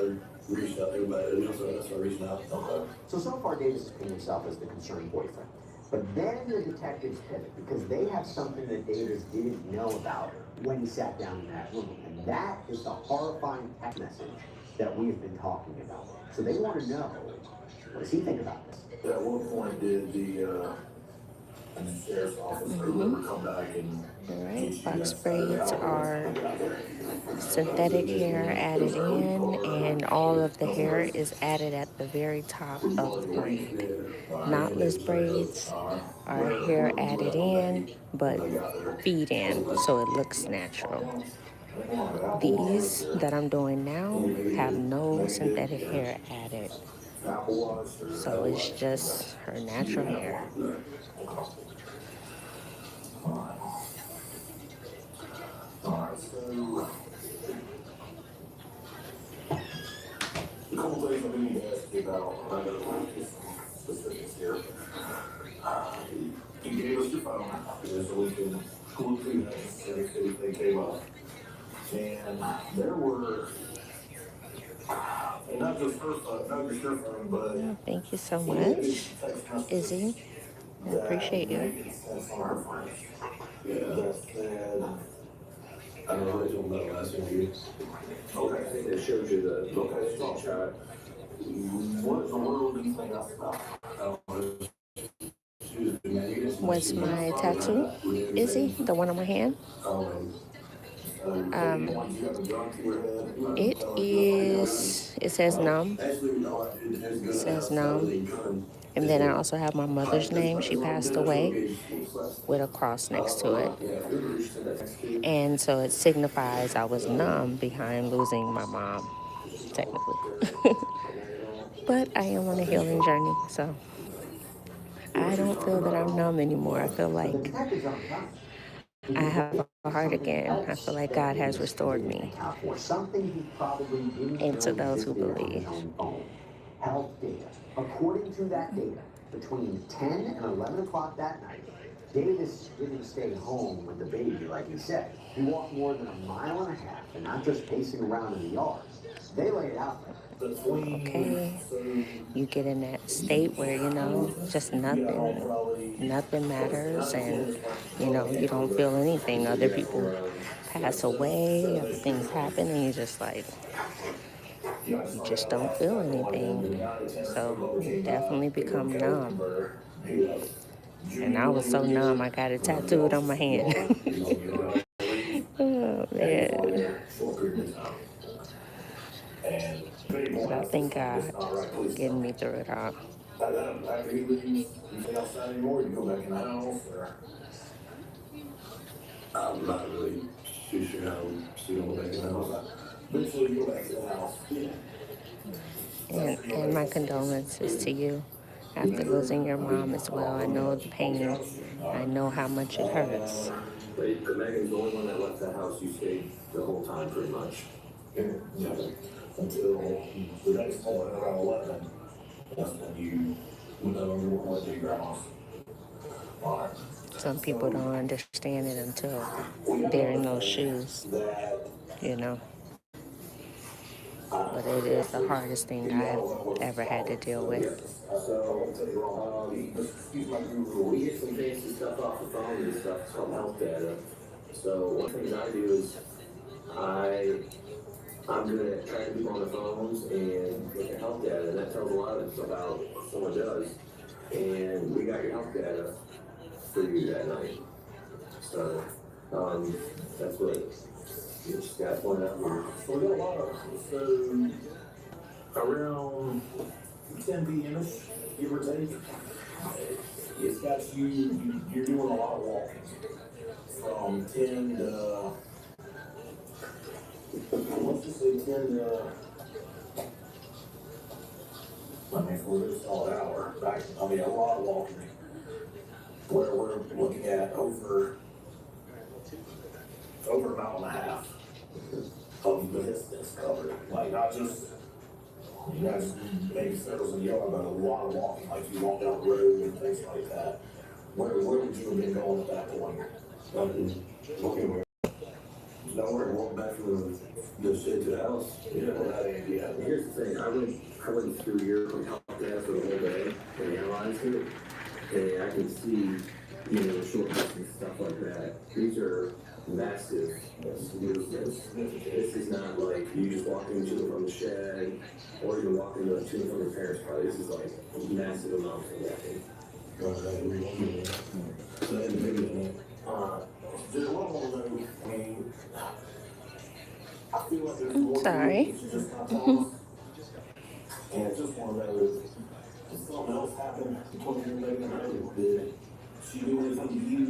S9: reached out to everybody else, so I started reaching out. Okay.
S5: So far Davis has painted himself as the concerned boyfriend. But then the detectives pivot because they have something that Davis didn't know about when he sat down in that room. And that is the horrifying text message that we've been talking about. So they want to know, what does he think about this?
S9: At what point did the sheriff's office or whoever come back and...
S8: Right, box braids are synthetic hair added in, and all of the hair is added at the very top of the braid. Knotless braids are hair added in, but feed in, so it looks natural. These that I'm doing now have no synthetic hair added, so it's just her natural hair.
S9: Alright, so a couple things I do need to ask you about. I got some specifics here. You gave us your phone, so we can go through that if anything came up. And there were, and not just her phone, not just your phone, but
S8: Thank you so much, Izzy. I appreciate you.
S9: Yeah, that said, I don't know, I don't know last year. Okay, it showed you the screenshot. What in the world do you think that's about?
S8: What's my tattoo? Izzy, the one on my hand? It says numb. It says numb. And then I also have my mother's name. She passed away with a cross next to it. And so it signifies I was numb behind losing my mom, technically. But I am on a healing journey, so I don't feel that I'm numb anymore. I feel like I have a heart again. I feel like God has restored me. And to those who believe.
S5: Health data. According to that data, between 10 and 11 o'clock that night, Davis didn't stay home with the baby like he said. He walked more than 1.5 miles and not just pacing around in the yard. They laid it out there.
S8: Okay, you get in that state where, just nothing matters, and, you don't feel anything. Other people pass away, other things happen, and you just don't feel anything. So definitely become numb. And I was so numb, I got it tattooed on my hand. Oh, man. But I thank God getting me through it all.
S9: After you leave, you stay outside anymore, you go back in the house, or? I'm not really too sure how to go back in the house. Eventually you go back to the house. Yeah.
S8: And my condolences to you after losing your mom as well. I know the pain. I know how much it hurts.
S9: But Megan's the only one that left the house. You stayed the whole time, pretty much. Yeah. Until the next morning around 11. That's when you went over to your grandma's.
S8: Some people don't understand it until they're in those shoes, But it is the hardest thing I've ever had to deal with.
S9: So, we get some fancy stuff off the phone and stuff. It's called health data. So, one thing I do is I'm good at tracking people on the phones and look at health data, and that tells a lot about what someone does. And we got your health data for you that night. So, that's what you just got to point out here. So, we got a lot of, so around 10 p.m.ish, give or take, it's got you're doing a lot of walking. From 10 to, let's just say 10 to, for this solid hour, a lot of walking. Where we're looking at over 1.5 miles of the distance covered. Like, not just, you guys maybe circles in the yard, but a lot of walking, like you walk down the road and things like that. Where would you have been going at that point? Walking nowhere, walking back from the shit to the house. Yeah. Here's the thing, I went through your health data for the whole day and analyzed it. And I can see, shortcuts and stuff like that. These are massive movements. This is not like you just walk into it from the shed or you walk into it from your parents' car. This is like massive amounts of walking. There's a lot more though. I feel like there's more.
S8: Sorry.
S9: And it's just one of those. Something else happened between you and Megan and I. Did she do anything to you?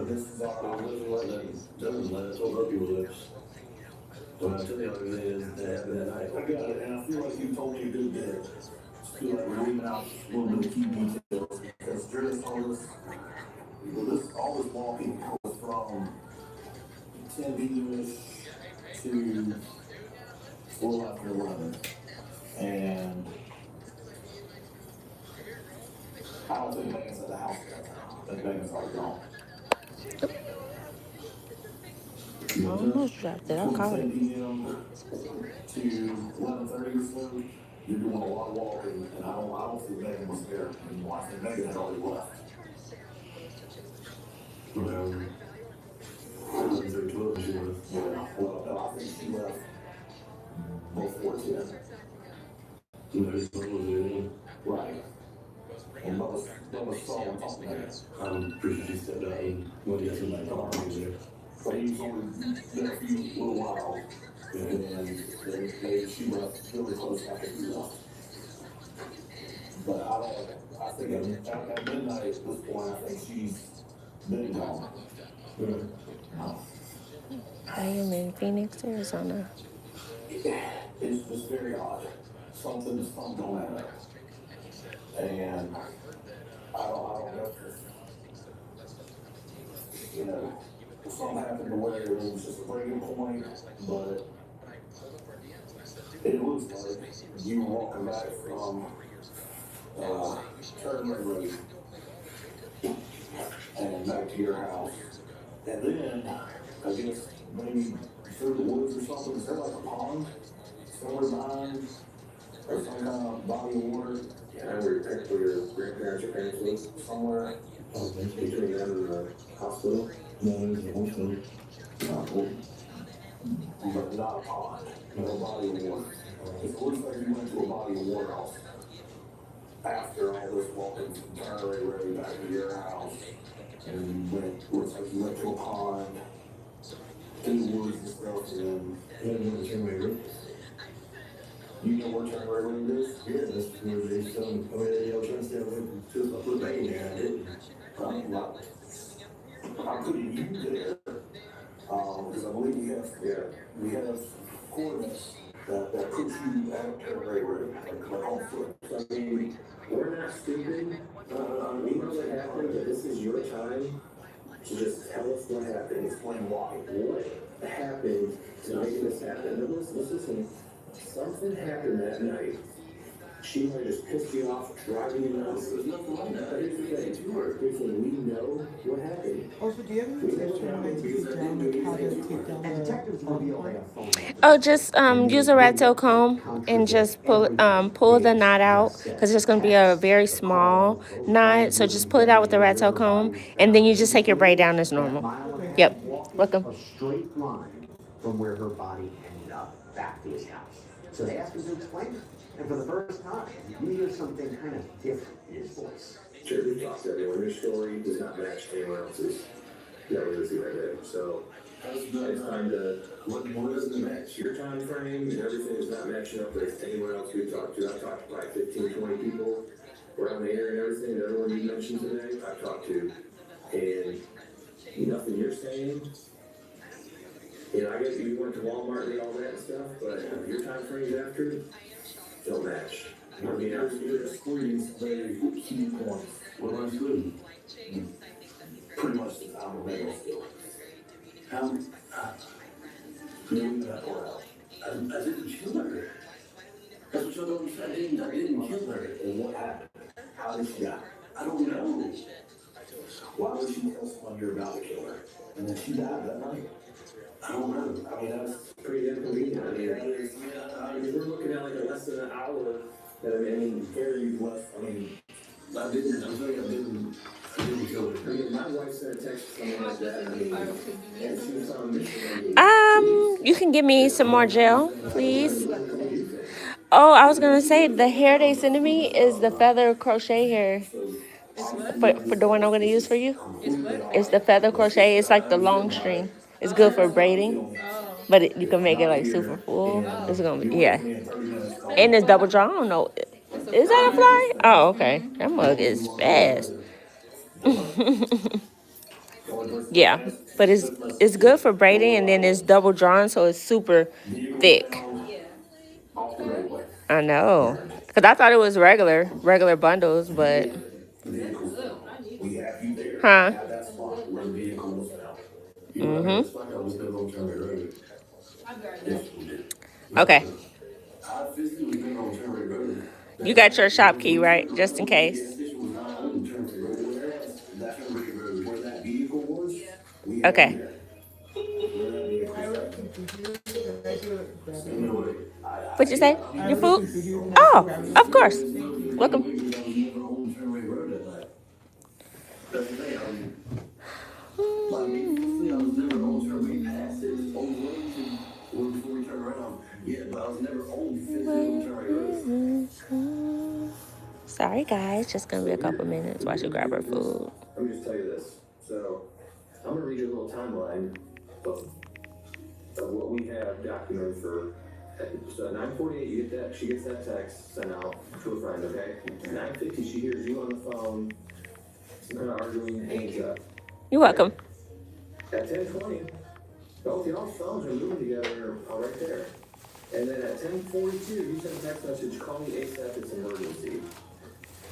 S9: This is our living like that. Doesn't let us over people lives. What I tell you other is that happened that night. I got it, and I feel like you told me you did that. I feel like we're leaving out a little bit of key details because Jerry told us all this walking was from 10 p.m.ish to 11. And I don't think Megan's at the house yet. I think Megan's already gone.
S8: I almost dropped it. I caught it.
S9: 10 p.m. to 11:30 or so, you're doing a lot of walking, and I don't think Megan was there anymore. I think Megan had already left. I think she was. Yeah, well, no, I think she left before 10. Right. And Bubba saw him talking to her. I'm pretty sure she stepped out and went to get somebody car. but he was only there a few little while, and then she left really close after he left. But I think at midnight at this point, I think she's been gone.
S8: I am in Phoenix, Arizona.
S9: It's just very odd. Something don't add up. And I don't know. You know, something happened to where it was just a breaking point, but it looks like you were walking back from Turnway Road and back to your house. And then, I guess, maybe through the woods or something, is there like a pond somewhere behind? Or some kind of body of water? Yeah, where your grandparents or parents live somewhere between them and the hospital? No, there's a hospital. But not a pond, no body of water. It looks like you went to a body of water also. After all this walking from Turnway Road back to your house, and looks like you went to a pond, through the woods and stuff, and then went to Turnway Road. You know where Turnway Road is? Yeah, that's where they sell them. Oh, yeah, y'all trying to stay away from just put a bang there, I didn't. I couldn't use there, because I believe we have coordinates that puts you at Turnway Road, like on foot. I mean, we're not stupid. We know what happened, but this is your time to just tell us what happened, explain why. What happened to make this happen? No, listen. Something happened that night. She might have just pissed you off, driving you nuts. There's nothing like that. Here's the thing. We know what happened.
S3: Also, do you have any tips on how to take down, like how to take down
S5: And detectives reveal they have phone numbers.
S8: Oh, just use a rat tail comb and just pull the knot out because it's going to be a very small knot. So just pull it out with the rat tail comb, and then you just take your braid down as normal. Yep. Welcome.
S5: A straight line from where her body ended up back to his house. So they asked him to explain it. And for the first time, you hear something kind of different in his voice.
S9: Sure, we talked to everyone. Your story does not match anyone else's. That was right there. So it's time to what doesn't match? Your time frame and everything is not matching up with anyone else we talked to. I've talked to like 15, 20 people around the area and everything. Everyone you mentioned today, I've talked to. And nothing you're saying. You know, I guess you went to Walmart and all that stuff, but your time frames after don't match. I mean, you're squeezing very key points. What am I doing? Pretty much the time of male still. How? Leave that part out. I didn't kill her. That's what y'all don't understand. I didn't kill her. And what happened? How did she die? I don't know. Why would she tell someone you're about to kill her? And then she died that night? I don't know. I mean, that's pretty inconvenient. I mean, that is, we're looking at like a less than an hour. That I mean, very less. I mean, I didn't kill her. I mean, my wife sent a text to someone like that. I mean, and she was on mission.
S8: You can give me some more gel, please. Oh, I was gonna say the hair they sent me is the feather crochet hair. For the one I'm gonna use for you. It's the feather crochet. It's like the long string. It's good for braiding, but you can make it like super full. It's gonna be and it's double draw. I don't know. Is that a fly? Oh, okay. That mug is fast. Yeah, but it's good for braiding, and then it's double drawn, so it's super thick. I know, cause I thought it was regular bundles, but huh? Okay. You got your shop key, right? Just in case. Okay. What'd you say? Your food? Oh, of course. Welcome. Sorry, guys. Just gonna be a couple minutes while she grab her food.
S9: Let me just tell you this. So, I'm gonna read you a little timeline of what we have documented for, so at 9:48, you get that, she gets that text sent out to a friend, okay? At 9:50, she hears you on the phone, some kind of arguing, hangs up.
S8: You're welcome.
S9: At 10:20, both y'all's phones are moving together right there. And then at 10:42, you send a text message, call me ASAP, it's an emergency.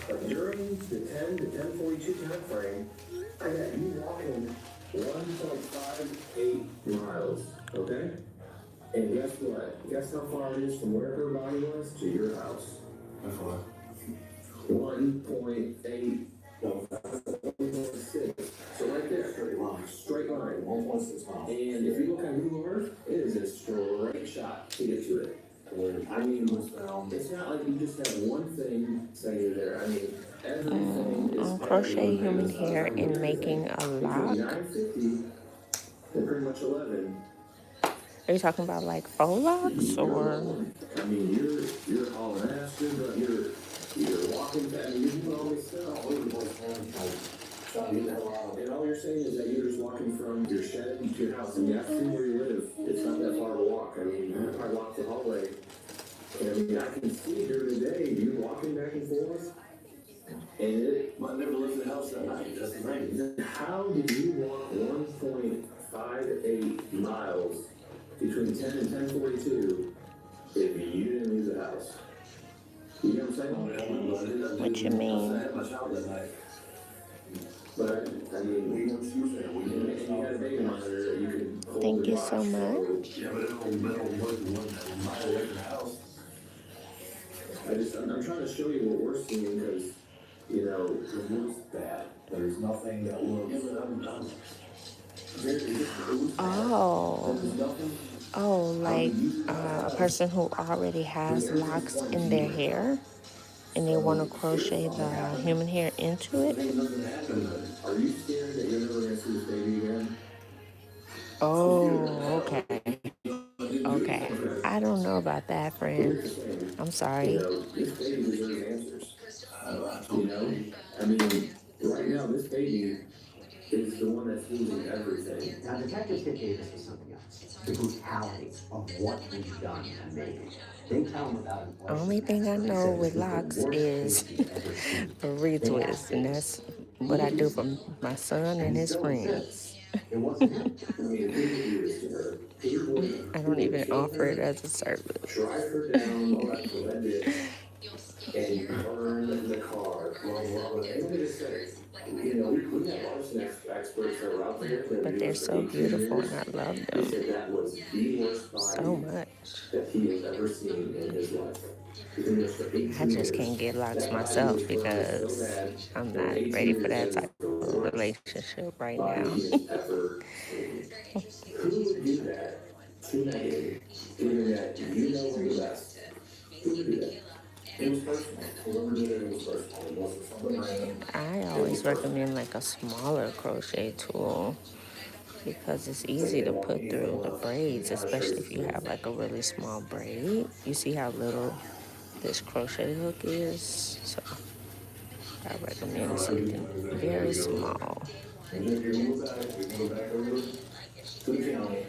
S9: But during the 10 to 10:42 time frame, I got you walking 1.58 miles, okay? And guess what? Guess how far it is from where her body was to your house? That's what? 1.8. 1.6. So right there, straight line. Straight line. 1.6 miles. And if you look on Google Earth, it is a straight shot to get to it. I mean, it's not like you just have one thing saying you're there. I mean, everything is.
S8: Crochet human hair and making a lock.
S9: 9:50 and pretty much 11.
S8: Are you talking about like faux locks or?
S9: I mean, you're hauling ass, you're walking back, you're doing all this stuff. And all you're saying is that you're just walking from your shed to your house, and that's where you live. It's not that far to walk. I mean, you probably walk the hallway. And I mean, I can see during the day you walking back and forth. And it might never left the house that night. That's the thing. How did you walk 1.58 miles between 10 and 10:42 if you didn't leave the house? You know what I'm saying?
S8: What you mean?
S9: But I mean, you got a baby monitor that you can hold.
S8: Thank you so much.
S9: Yeah, but it don't work one mile away from the house. I'm trying to show you what we're seeing because, you know, it looks bad. There's nothing that looks.
S8: Oh, like a person who already has locks in their hair and they want to crochet the human hair into it.
S9: Are you scared that you're never going to see this baby again?
S8: Oh, okay. Okay. I don't know about that, friend. I'm sorry.
S9: You know, this baby deserves answers. You know? I mean, right now, this baby is the one that's losing everything.
S5: Now, detectives get Davis to something else. The brutality of what he's done to me. They tell him about it.
S8: Only thing I know with locks is a retwist, and that's what I do for my son and his friends.
S5: It wasn't him.
S8: I don't even offer it as a service.
S9: Drive her down molecular ditch and burn the car. Well, let me just say, you know, we have arson experts that are out there.
S8: But they're so beautiful, and I love
S9: They
S8: them
S9: said that was the worst
S8: so
S9: body
S8: much.
S9: that he has ever seen in his life.
S8: I just can't get locks myself because I'm not ready for that type of relationship right now.
S9: Who would do that to Megan, given that you know her the best? Who would do that? It was personal. Whoever did it was personal. It wasn't something random.
S8: I always recommend like a smaller crochet tool because it's easy to put through the braids, especially if you have like a really small braid. You see how little this crochet hook is? So I recommend something very small.
S9: And if you move back, we go back over to the county.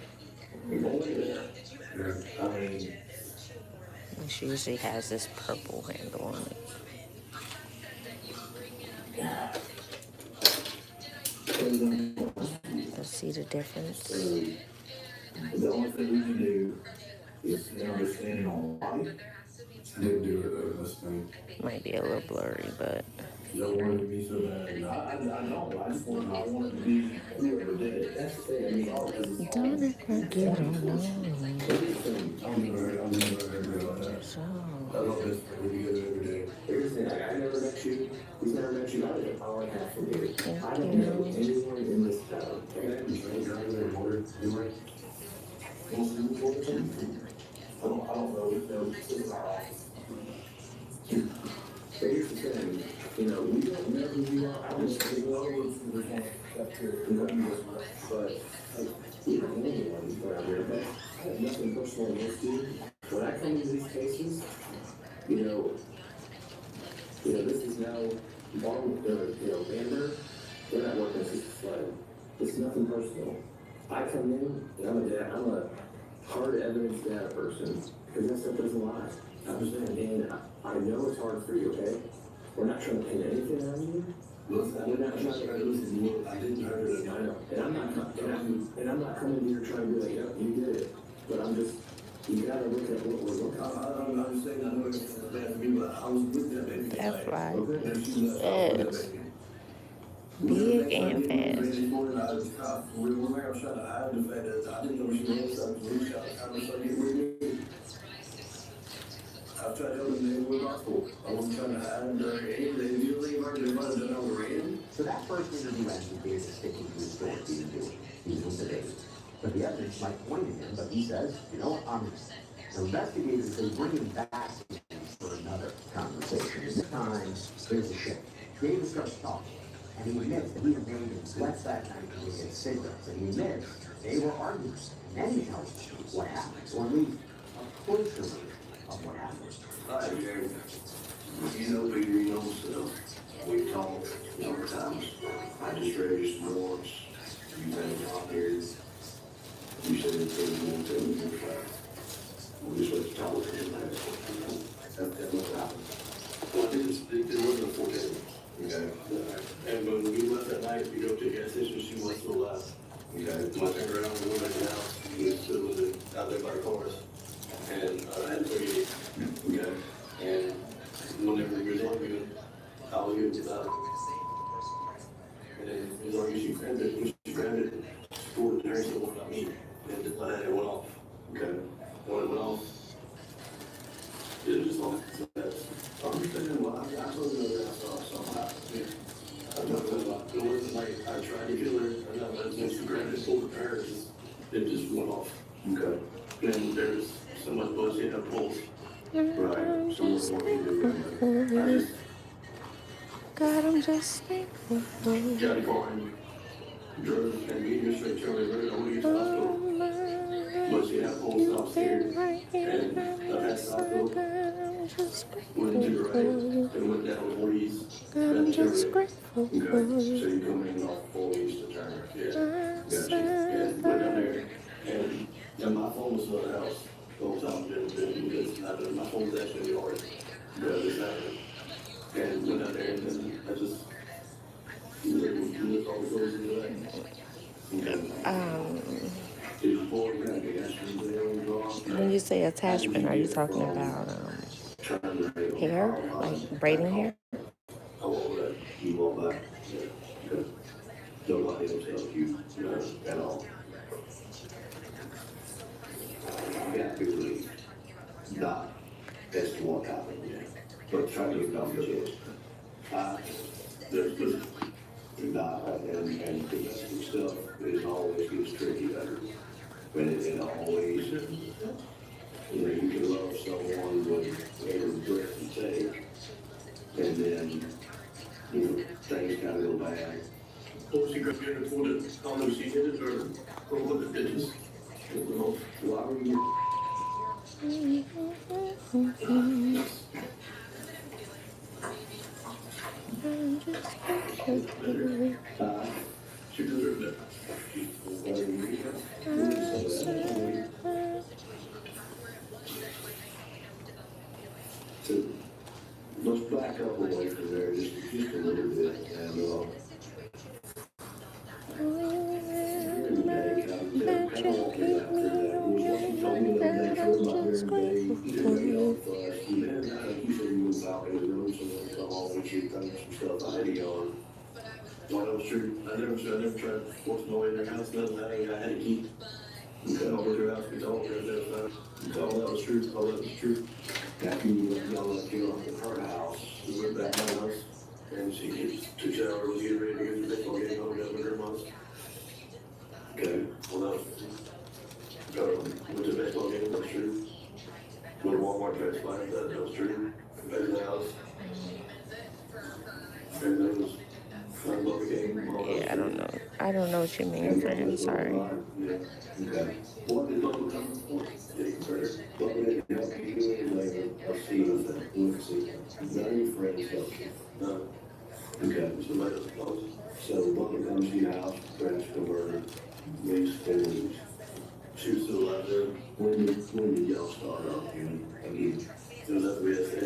S9: We go there. I mean,
S8: This usually has this purple handle on it. Let's see the difference.
S9: the only thing we can do is understanding on why. Didn't do it this thing.
S8: Might be a little blurry, but
S9: You don't want it to be so bad. I know. I just want it to be whoever did it. That's the thing. I mean, all this is.
S8: don't act like you don't know.
S9: I'm never heard that.
S8: So,
S9: I love this. We do it every day. Here's the thing. I never met you. He's never met you. I don't know how I have from you. I don't know anyone in this town. Okay? You train drivers that are motor. Do it. I don't know. This is our office. But here's the thing, you know, we don't know who you are. I don't know who you are. But we don't know anyone around here. But I have nothing personal against you. When I come into these cases, you know, this is now Banner. They're not working as a sled. It's nothing personal. I come in and I'm a hard evidence data person because that stuff doesn't lie. I'm just saying, and I know it's hard for you, okay? We're not trying to paint anything on you. We're not trying to listen to you. I didn't hurt it. I know. And I'm not coming here trying to be like, yep, you did it. But I'm just, you gotta look at what we're looking at. I'm saying I know it's bad for me, but I was with that baby.
S8: That's right.
S9: Okay.
S8: Yes. Big and fast.
S9: We're not trying to hide the fact that I didn't know she was something. I've tried to help them in the gospel. I wasn't trying to hide or anything. You leave her, they might have done over rain.
S5: So that first interview ended with David sticking to his story. He didn't do it. He was with the David. But the evidence might point at him, but he says, you know what, I'm innocent. So investigators say bring him back for another conversation. This time, there's a shift. David starts talking, and he admits that he and David slept that night to get cigarettes, and he admits they were arguing. And then he tells you what happened, or at least a closer version of what happened.
S9: Hi, Jerry. You know Peter, you know myself. We talked a number of times. I just read you some warrants. You been out here. You said it was going to tell me your fact. We just went to talk to him. That was what happened. Well, it wasn't a 4 day. Okay. And when we left that night, we drove to a gas station, she was still alive. Okay. I turned around and went back to the house. We stood with it out there by the cars. And I had to forget it. Okay. And whenever we was arguing, I was getting about it. And then it was arguing, she grabbed it. When she grabbed it, she pulled it to her and said, what about me? And just let it went off. Okay. When it went off, it was just off. I understand why. I told you that I saw something happen. Yeah. I talked about it wasn't like I tried to kill her. I know that when she grabbed it, pulled it to her, it just went off. Okay. Then there's so much bullshit in her pulse. Right. So what's more you do? I just
S8: God, I'm just thankful.
S9: got a car and drove and me just straight to the road. I want to get to the hospital. But she had pulse upstairs. And I passed out. Went to the right and went down 40s.
S8: I'm just grateful.
S9: Okay. So you come in off 40s to turn. Yeah. Gotcha. Yeah. Went down there. And my phone was still at the house. The whole time because my phone was actually in the yard. This happened. And went out there and then I just looked all the doors in the way.
S8: When you say attachment, are you talking about hair, like braiding hair?
S9: I won't let you walk back. Nobody will tell you at all. You got to believe not as to what happened, but try to accomplish it. There's not, and the stuff is always gets tricky better. But it always, you can love someone with every breath you take, and then, things kind of go bad. Well, she got here before the, I don't know if she did it or what the bitches. Why were you? She deserved it. So let's back up away from there just a little bit and I never tried to force my way in their house, nothing. I had to keep. We cut over their house, we talked every day. All that was true, all that was true. After y'all left you off in her house, we went back to my house, and she took showers, was getting ready to get the baseball game home down with her mom's. Okay, well, went to the baseball game, that's true. Went to Walmart, tried to slide, that was true. Back to the house. And that was
S8: yeah, I don't know what you mean, friend. Sorry.
S9: So Butler comes to your house, grabs the converter, leaves 10 weeks. She was still alive there. When did y'all start arguing again? It was at the VSA.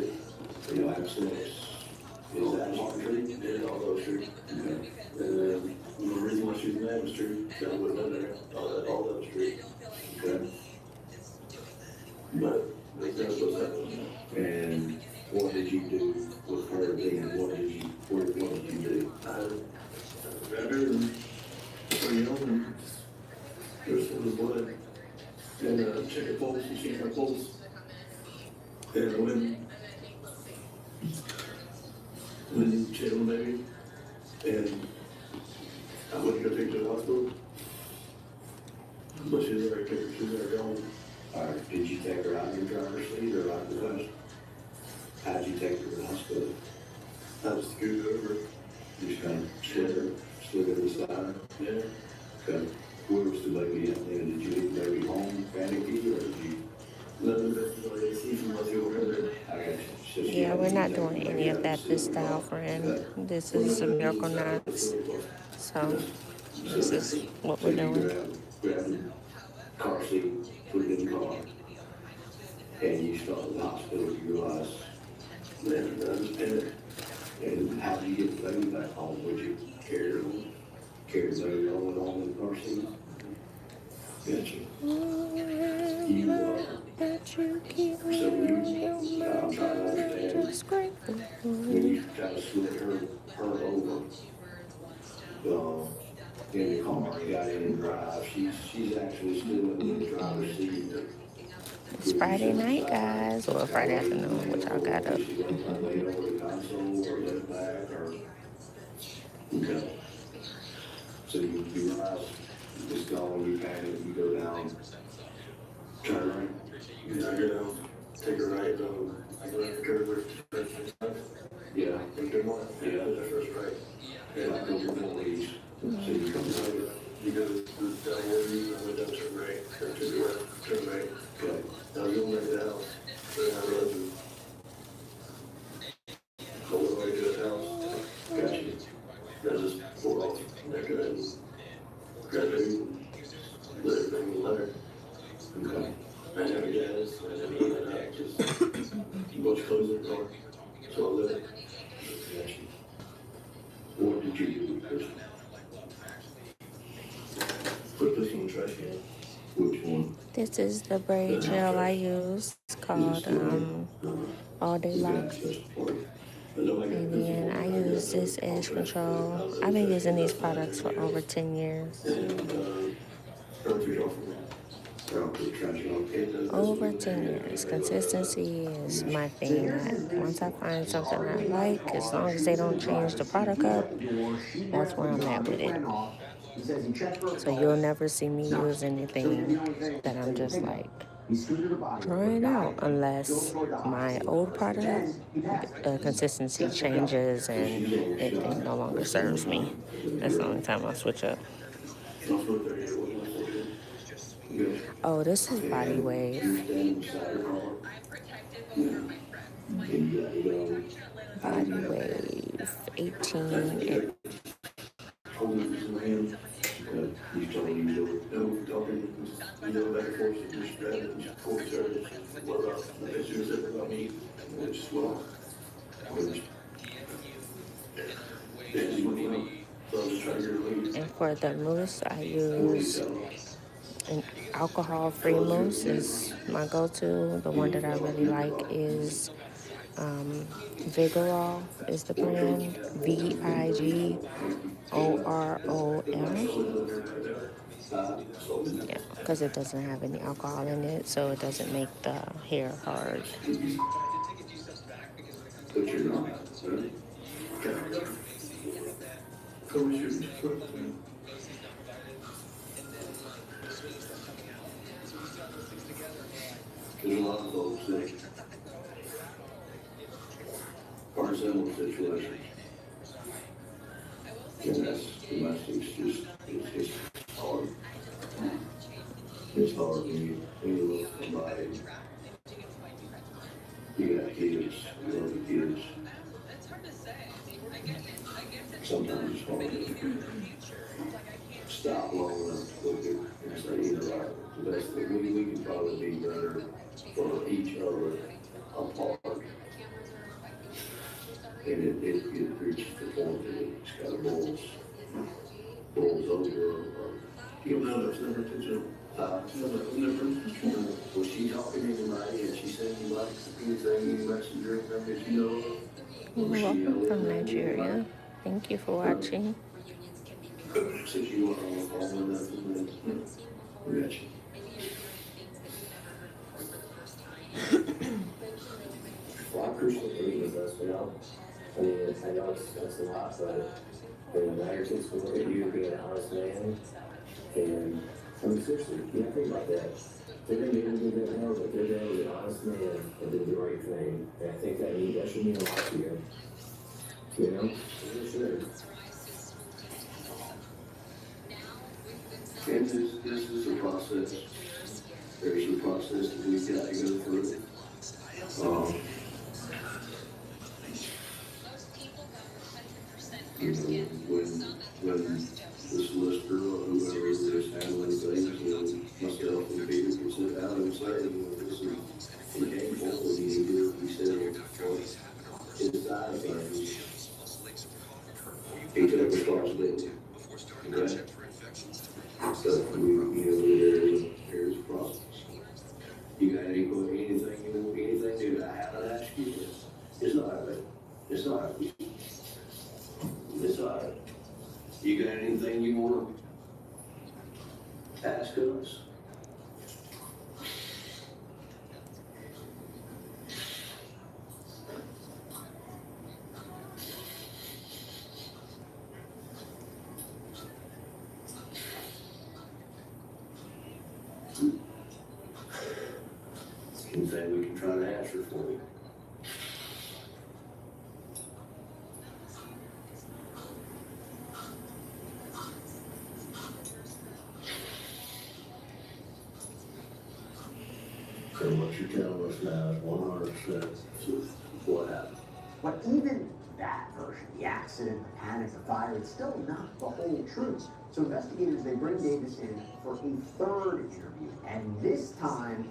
S9: You know, absolutely. Is that Martin Street? Yeah, all those streets. Okay. And then, the reason why she was in that street, that would have been there, all that street. Okay. But, that's what's happening. And what did you do with her then? What did you do? I grabbed her and, you know, and it was blood. And, check her pulse, and she had her pulse. And when she had a baby, and I went to go take her to the hospital, but she was already gone. All right, did you take her out in your driver's seat or out in the bus? How'd you take her to the hospital? I just scooted over. You just kind of slid her to the side? Yeah. Okay. Where was the baby at then? Did you leave the baby home, panicky, or did you? No, that's the AC from what's over there. I got you. So
S8: Yeah, we're not doing any of that this style, friend. This is some miracle knots. So this is what we're doing.
S9: Grab the car seat, put it in the car, and you start at the hospital, you realize, man, I was panicked. And how do you get the baby back home? Would you carry the baby along in the car seat? Gotcha. I'm trying to understand, when you try to slip her over, in the car, got in and drive, she's actually still in the driver's seat.
S8: It's Friday night, guys, or Friday afternoon, which y'all got up.
S9: Okay. So you realize it's gone, you panic, you go down, turn right. Yeah, I go down, take a right, I go down the curve, yeah, yeah, the first right. And I go to the leaves. So you come right, you go to the downward, I go down, turn right, turn to the left, turn right. Okay. Now you'll make it out. So I realize go all the way to the house. Gotcha. I just pulled off, back it in, grab it, let everything let her. Okay. I had a gas, I had a just much closer to the car. So I let it. Gotcha. What did you do with this? Put this in the trash can. Which one?
S8: This is the braid gel I use. It's called All Day Locks. And then I use this edge control. I've been using these products for over 10 years. Over 10 years. Consistency is my thing. Once I find something I like, as long as they don't change the product up, that's where I'm at with it. So you'll never see me use anything that I'm just like trying out unless my old product consistency changes and it no longer serves me. That's the only time I'll switch up. Oh, this is Body Wave. Body Wave 18. And for the mousse, I use an alcohol-free mousse is my go-to. The one that I really like is Vigorol is the brand. Vigorol. Yeah, because it doesn't have any alcohol in it, so it doesn't make the hair hard.
S9: There's a lot of folks that are similar situations. And that's domestic, it's hard. It's hard when you look at somebody, you got kids, you love the kids. Sometimes it's stop long enough to look at and say, you know, like, that's, we can probably be better for each other apart. And it reaches the point that it's kind of boils over. You know, there's never was she talking to anybody? Had she sent anybody anything, any messenger, anything that you know of?
S8: Welcome from Nigeria. Thank you for watching.
S9: Since you were on the phone with nothing, we got you.
S10: Well, I appreciate you with us, you know. I mean, I know it's a lot, but the United States will look at you being an honest man. And I mean, seriously, you have to think about that. They're going to get into that now, but they're there with an honest man and did the right thing. And I think that should mean a lot to you. You know? It should.
S9: And this is a process. There's a process that we've got to go through. You know, when the solicitor or whoever is handling things, you know, myself and Peter can sit down and say, you know, this is painful, we need to be said for his side of things. He took responsibility. Okay? So we, you know, there's a process. You got anything you want, anything that I haven't asked you? It's not happening. It's not happening. It's all right. You got anything you want to ask us? Anything we can try to answer for you? And what you're telling us now is 100% what happened.
S5: But even that version, the accident, the panic, the fire, it's still not the whole truth. So investigators, they bring Davis in for a third interview, and this time,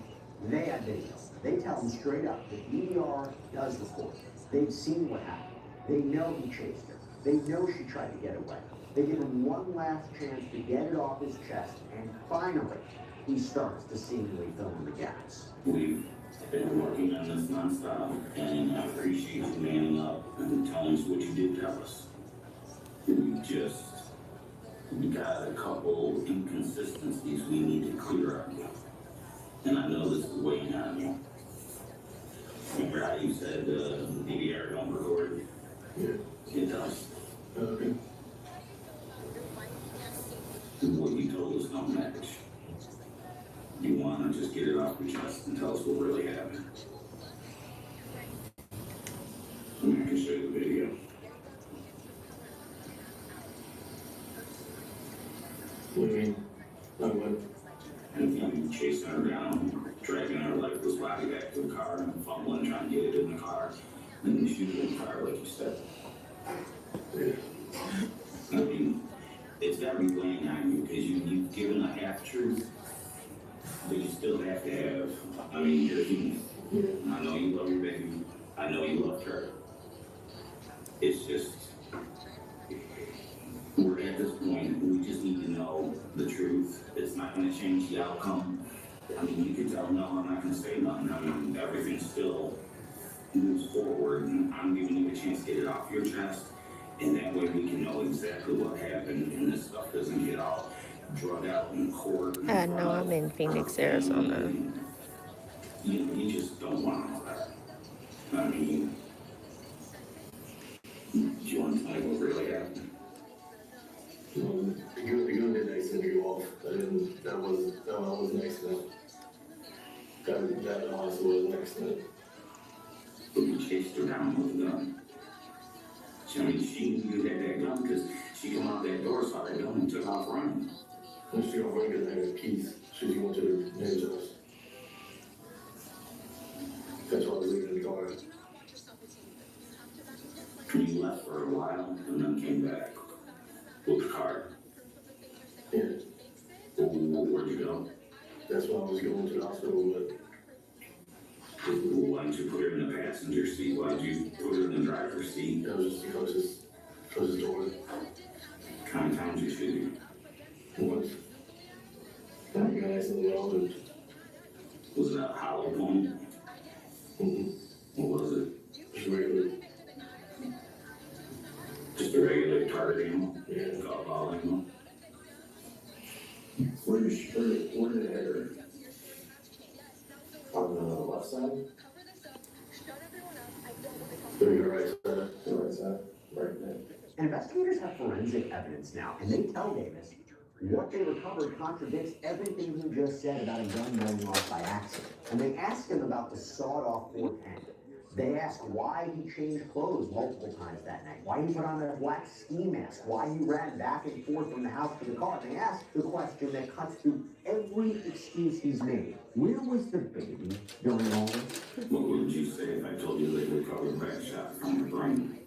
S5: they have video. They tell him straight up that DVR does record. They've seen what happened. They know he chased her. They know she tried to get away. They give him one last chance to get it off his chest, and finally, he starts to seemingly fill in the gaps.
S11: We've been working on this nonstop, and I appreciate you manning up and telling us what you did tell us. We got a couple inconsistencies we need to clear up. And I know this is weighing on you. Remember how you said DVR don't record?
S9: Yeah.
S11: It does.
S9: Okay.
S11: What you told us don't match. You want to just get it off your chest and tell us what really happened. And I can show you the video.
S9: What do you mean? Like what?
S11: And you chasing her down, dragging her lifeless body back to the car and fumbling, trying to get it in the car. And then shooting in the car like you said.
S9: Yeah.
S11: I mean, it's got to be weighing on you because you've given a half truth. But you still have to have, I mean, you're human. I know you love your baby. I know you loved her. It's just, we're at this point, we just need to know the truth. It's not going to change the outcome. I mean, you can tell, no, I'm not going to say nothing. I mean, everything still moves forward, and I'm giving you a chance to get it off your chest, and that way we can know exactly what happened, and this stuff doesn't get all drug out in court.
S8: No, I'm in Phoenix, Arizona.
S11: You just don't want all that. I mean, do you want to tell me what really happened?
S9: The gun did accident go off. That was an accident. That also was an accident.
S11: But you chased her down with a gun. I mean, she knew you had that gun because she came out that door, saw that gun, and took off running.
S9: And she got running because I had keys. She wanted to name us. That's why I was leaving in the car.
S11: And you left for a while and then came back. with the car.
S9: Yeah,
S11: Where'd you go?
S9: that's why I was going to the hospital, but
S11: Why didn't you put her in the passenger seat? Why did you put her in the driver's seat?
S9: that was just the closest door.
S11: How many times you shoot?
S9: Once. And you guys in the world, and
S11: Was it a hollow point? What was it?
S9: just regular.
S11: Just a regular target ammo?
S9: Yeah.
S11: Golf ball ammo?
S10: Where did it hit her? On the left side?
S9: The right side.
S10: The right side? Right there.
S5: Investigators have forensic evidence now, and they tell Davis what they recovered contradicts everything he just said about a gun going off by accident. And they ask him about the sawed-off 410. They ask why he changed clothes multiple times that night, why he put on a black ski mask, why he ran back and forth from the house to the car. They ask the question that cuts through every excuse he's made. Where was the baby during all this?
S11: What would you say if I told you they recovered rat shot from your brain?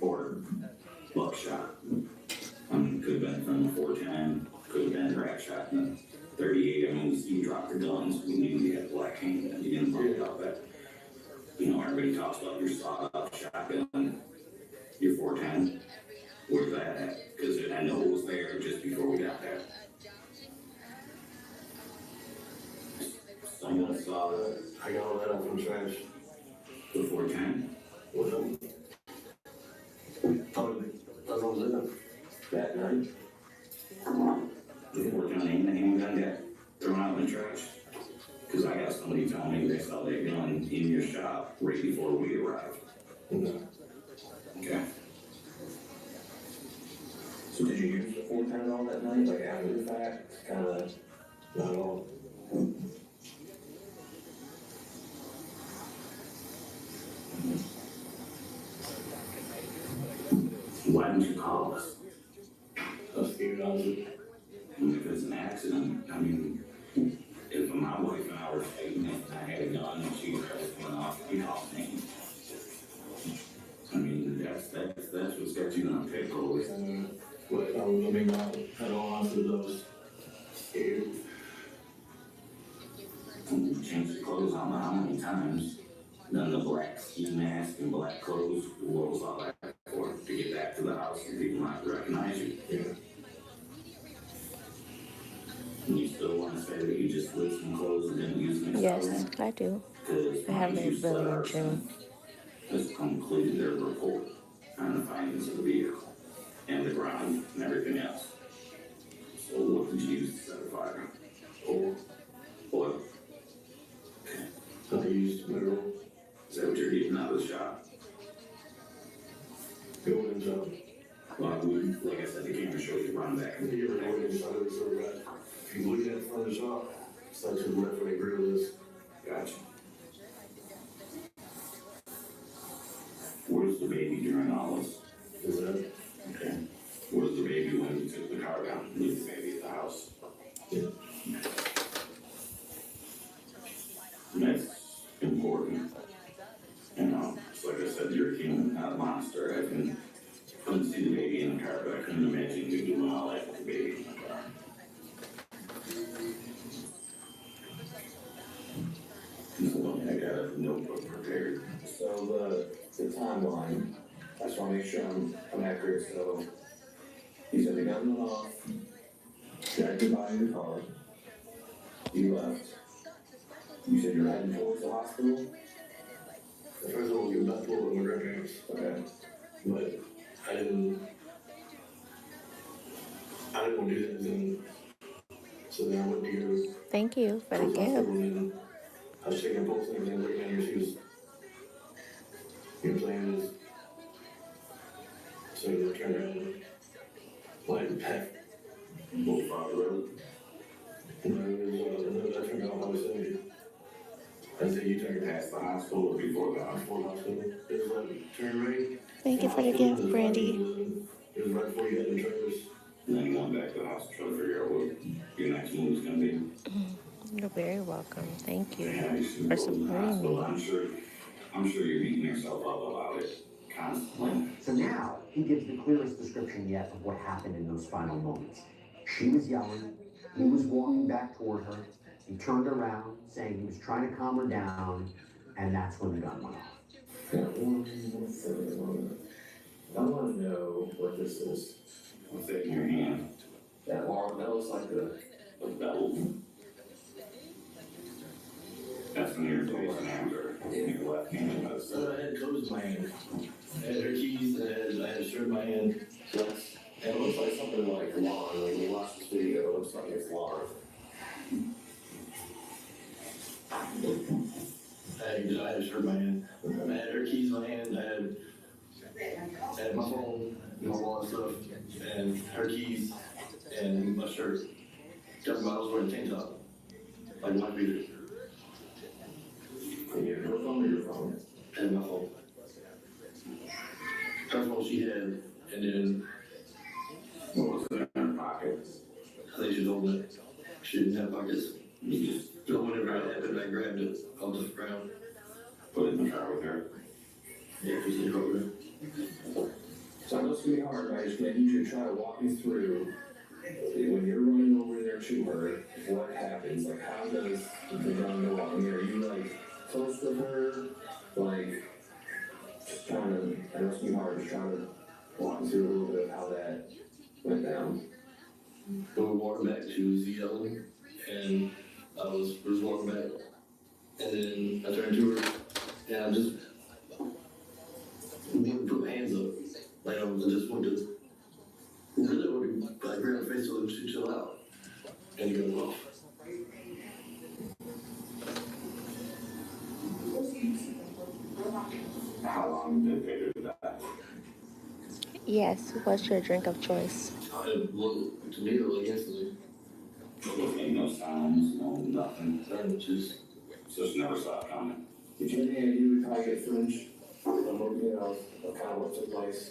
S11: Or buckshot? I mean, could have been from the 410, could have been rat shot in the 38. I mean, you dropped the guns, we knew you had a black hand, and you didn't worry about that. You know, everybody talks about your sawed-off shotgun, your 410. Where's that at? Because I know it was there just before we got there. Someone saw
S9: I got all that out from trash.
S11: the 410.
S9: Well, probably, that's what was in it.
S10: That night?
S11: The 410 ain't the handgun got thrown out in the trash. Because I got somebody telling me they saw that gun in your shop right before we arrived.
S9: No.
S11: Okay.
S10: So did you use the 410 at all that night? Like after the fact? Kinda.
S9: Not at all.
S11: Why didn't you call us?
S9: I was scared I was
S11: If it's an accident, I mean, if my wife and I were fighting and I had a gun and she was going off, you call me. I mean, that's what's got you in a pickle.
S9: but I mean, I don't honestly was scared.
S11: You changed the clothes I don't know how many times. Done the black ski mask and black clothes. What was all that for? To get back to the house and people might recognize you.
S9: Yeah.
S11: And you still want to say that you just switched some clothes and didn't use them?
S8: Yes, I do. I have the ability to.
S11: Has concluded their report on the findings of the vehicle and the ground and everything else. So what did you use to set the fire?
S9: Oil.
S11: Oil.
S9: I used mineral.
S11: Is that what you're getting out of the shop?
S9: Building job.
S11: Well, like I said, the camera shows you run back.
S9: If you ever go inside of the store, right? If you look at the front of the shop, it's like to the left where the grill is.
S11: Gotcha. Where's the baby during all this?
S9: Is that?
S11: Okay. Where's the baby when you took the car down? Leave the baby at the house.
S9: Yeah.
S11: That's important. You know, it's like I said, you're a human, not a monster. I couldn't see the baby in the car, but I couldn't imagine you doing all that with the baby in the car. I got a notebook prepared.
S10: So the timeline, I just wanna make sure I'm accurate, so you said the gun went off, you had to buy your car, you left. You said you're heading towards the hospital?
S9: The first one was getting back to with my grandparents.
S10: Okay.
S9: But I didn't want to do that then. So then I went to go.
S8: Thank you for the
S9: to the hospital,
S8: gift.
S9: and I was checking pulse and everything, looking at her, she was, you know what I'm saying, is, so I turned around, like, half,
S11: Bullfrog Road.
S9: and then I turned around, I was 70. I said, you turned
S11: Past the hospital or before the hospital?
S9: before the hospital. It was like, turn right.
S8: Thank you for the gift, Brandy.
S9: It was right before you got in the trailers.
S11: And then you went back to the house to try to figure out what your next move is going to be.
S8: You're very welcome. Thank you
S11: Yeah, you should
S8: for
S11: go to the
S8: supporting
S11: hospital.
S8: me.
S11: I'm sure you're beating yourself up about it constantly.
S5: So now, he gives the clearest description yet of what happened in those final moments. She was yelling, he was walking back toward her, he turned around, saying he was trying to calm her down, and that's when the gun went off.
S9: I want to know what this is.
S11: What's that in your hand?
S9: That long, that looks like
S11: A belt. That's when you're facing after in your left hand.
S10: So I had clothes in my hand. I had her keys, and I had a shirt in my hand.
S9: and it looks like something like lawn. When you watch this video, it looks like it's lawn.
S10: I had a shirt in my hand. I had her keys in my hand. I had my phone, my wallet stuff, and her keys, and my shirt. Talking about I was wearing a tank top. Like my beater.
S9: And you have her phone or your phone?
S10: And my phone. That's all she had, and then
S11: What was in her pocket?
S10: I think she told me she didn't have pockets.
S11: You just
S10: So whenever it happened, I grabbed it off the ground.
S11: put it in the car with her.
S10: Yeah, she's in the car.
S9: So I know it's gonna be hard, but I just need you to try to walk me through when you're running over there to her, what happens? Like, how does the gun go off? I mean, are you like close with her? Like, just trying to, I know it's gonna be hard, just trying to walk me through a little bit of how that went down.
S10: When we walked back, she was yelling, and I was walking back. And then I turned to her, and I just wouldn't put my hands up. Like, I just wanted to, really wanted to, like, grab her face so that she'd chill out. And it goes off.
S11: How long did it take her to die?
S8: Yes, what's your drink of choice?
S10: It looked to me like instantly.
S11: Ain't no sounds, no nothing.
S10: And just,
S11: Just never saw it coming.
S9: Did you have any idea how you get flinch? Of kind of what took place?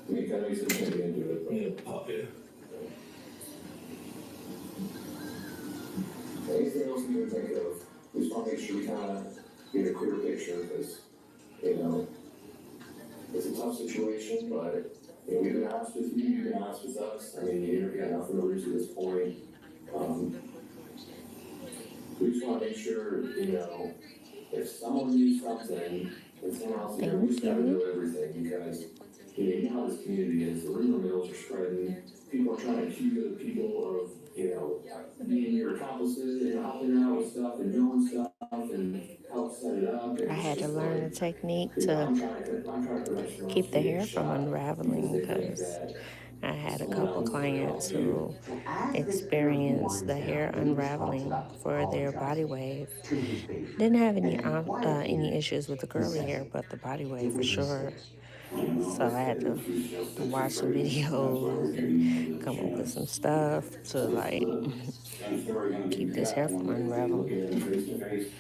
S9: I mean, kind of you said you into it, but.
S10: yeah, pop, yeah.
S9: Anything else you can think of? We just want to make sure we kind of get a clear picture, because, you know, it's a tough situation, but, you know, we've been honest with you, you've been honest with us. I mean, you've got nothing to lose at this point. We just want to make sure, you know, if someone needs something, and someone else, you know, we just gotta do everything, because, you know how this community is, the rumor mills are spreading, people are trying to accuse other people of, you know, being your accomplices and helping out with stuff and doing stuff and help set it up.
S8: I had to learn a technique to keep the hair from unraveling because I had a couple clients who experienced the hair unraveling for their body wave. Didn't have any issues with the curly hair, but the body wave for sure. So I had to watch some videos and come up with some stuff to like keep this hair from unraveling.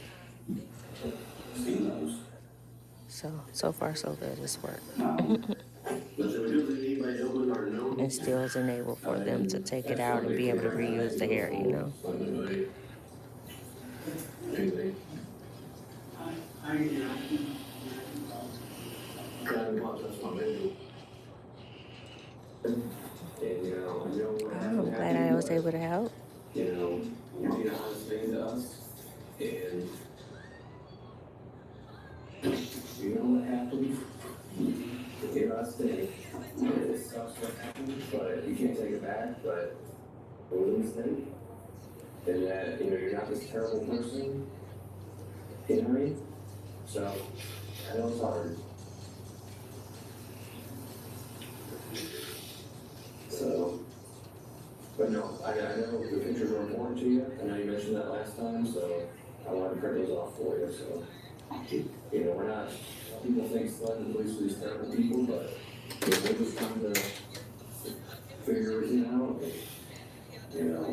S8: So far so good, it's worked. And still is enabled for them to take it out and be able to reuse the hair, you know. I'm glad I was able to help.
S9: You know, you did a honest thing to us, and you know what happened? You know, I said, it sucks what happened, but you can't take it back, but it was a mistake. And that, you know, you're not this terrible person, you know what I mean? So, I know it's hard. So, but no, I know the pictures are important to you. I know you mentioned that last time, so I want to print those off for you. So, you know, we're not, people think flooding the police are these terrible people, but you know, we're just trying to figure everything out. And, you know,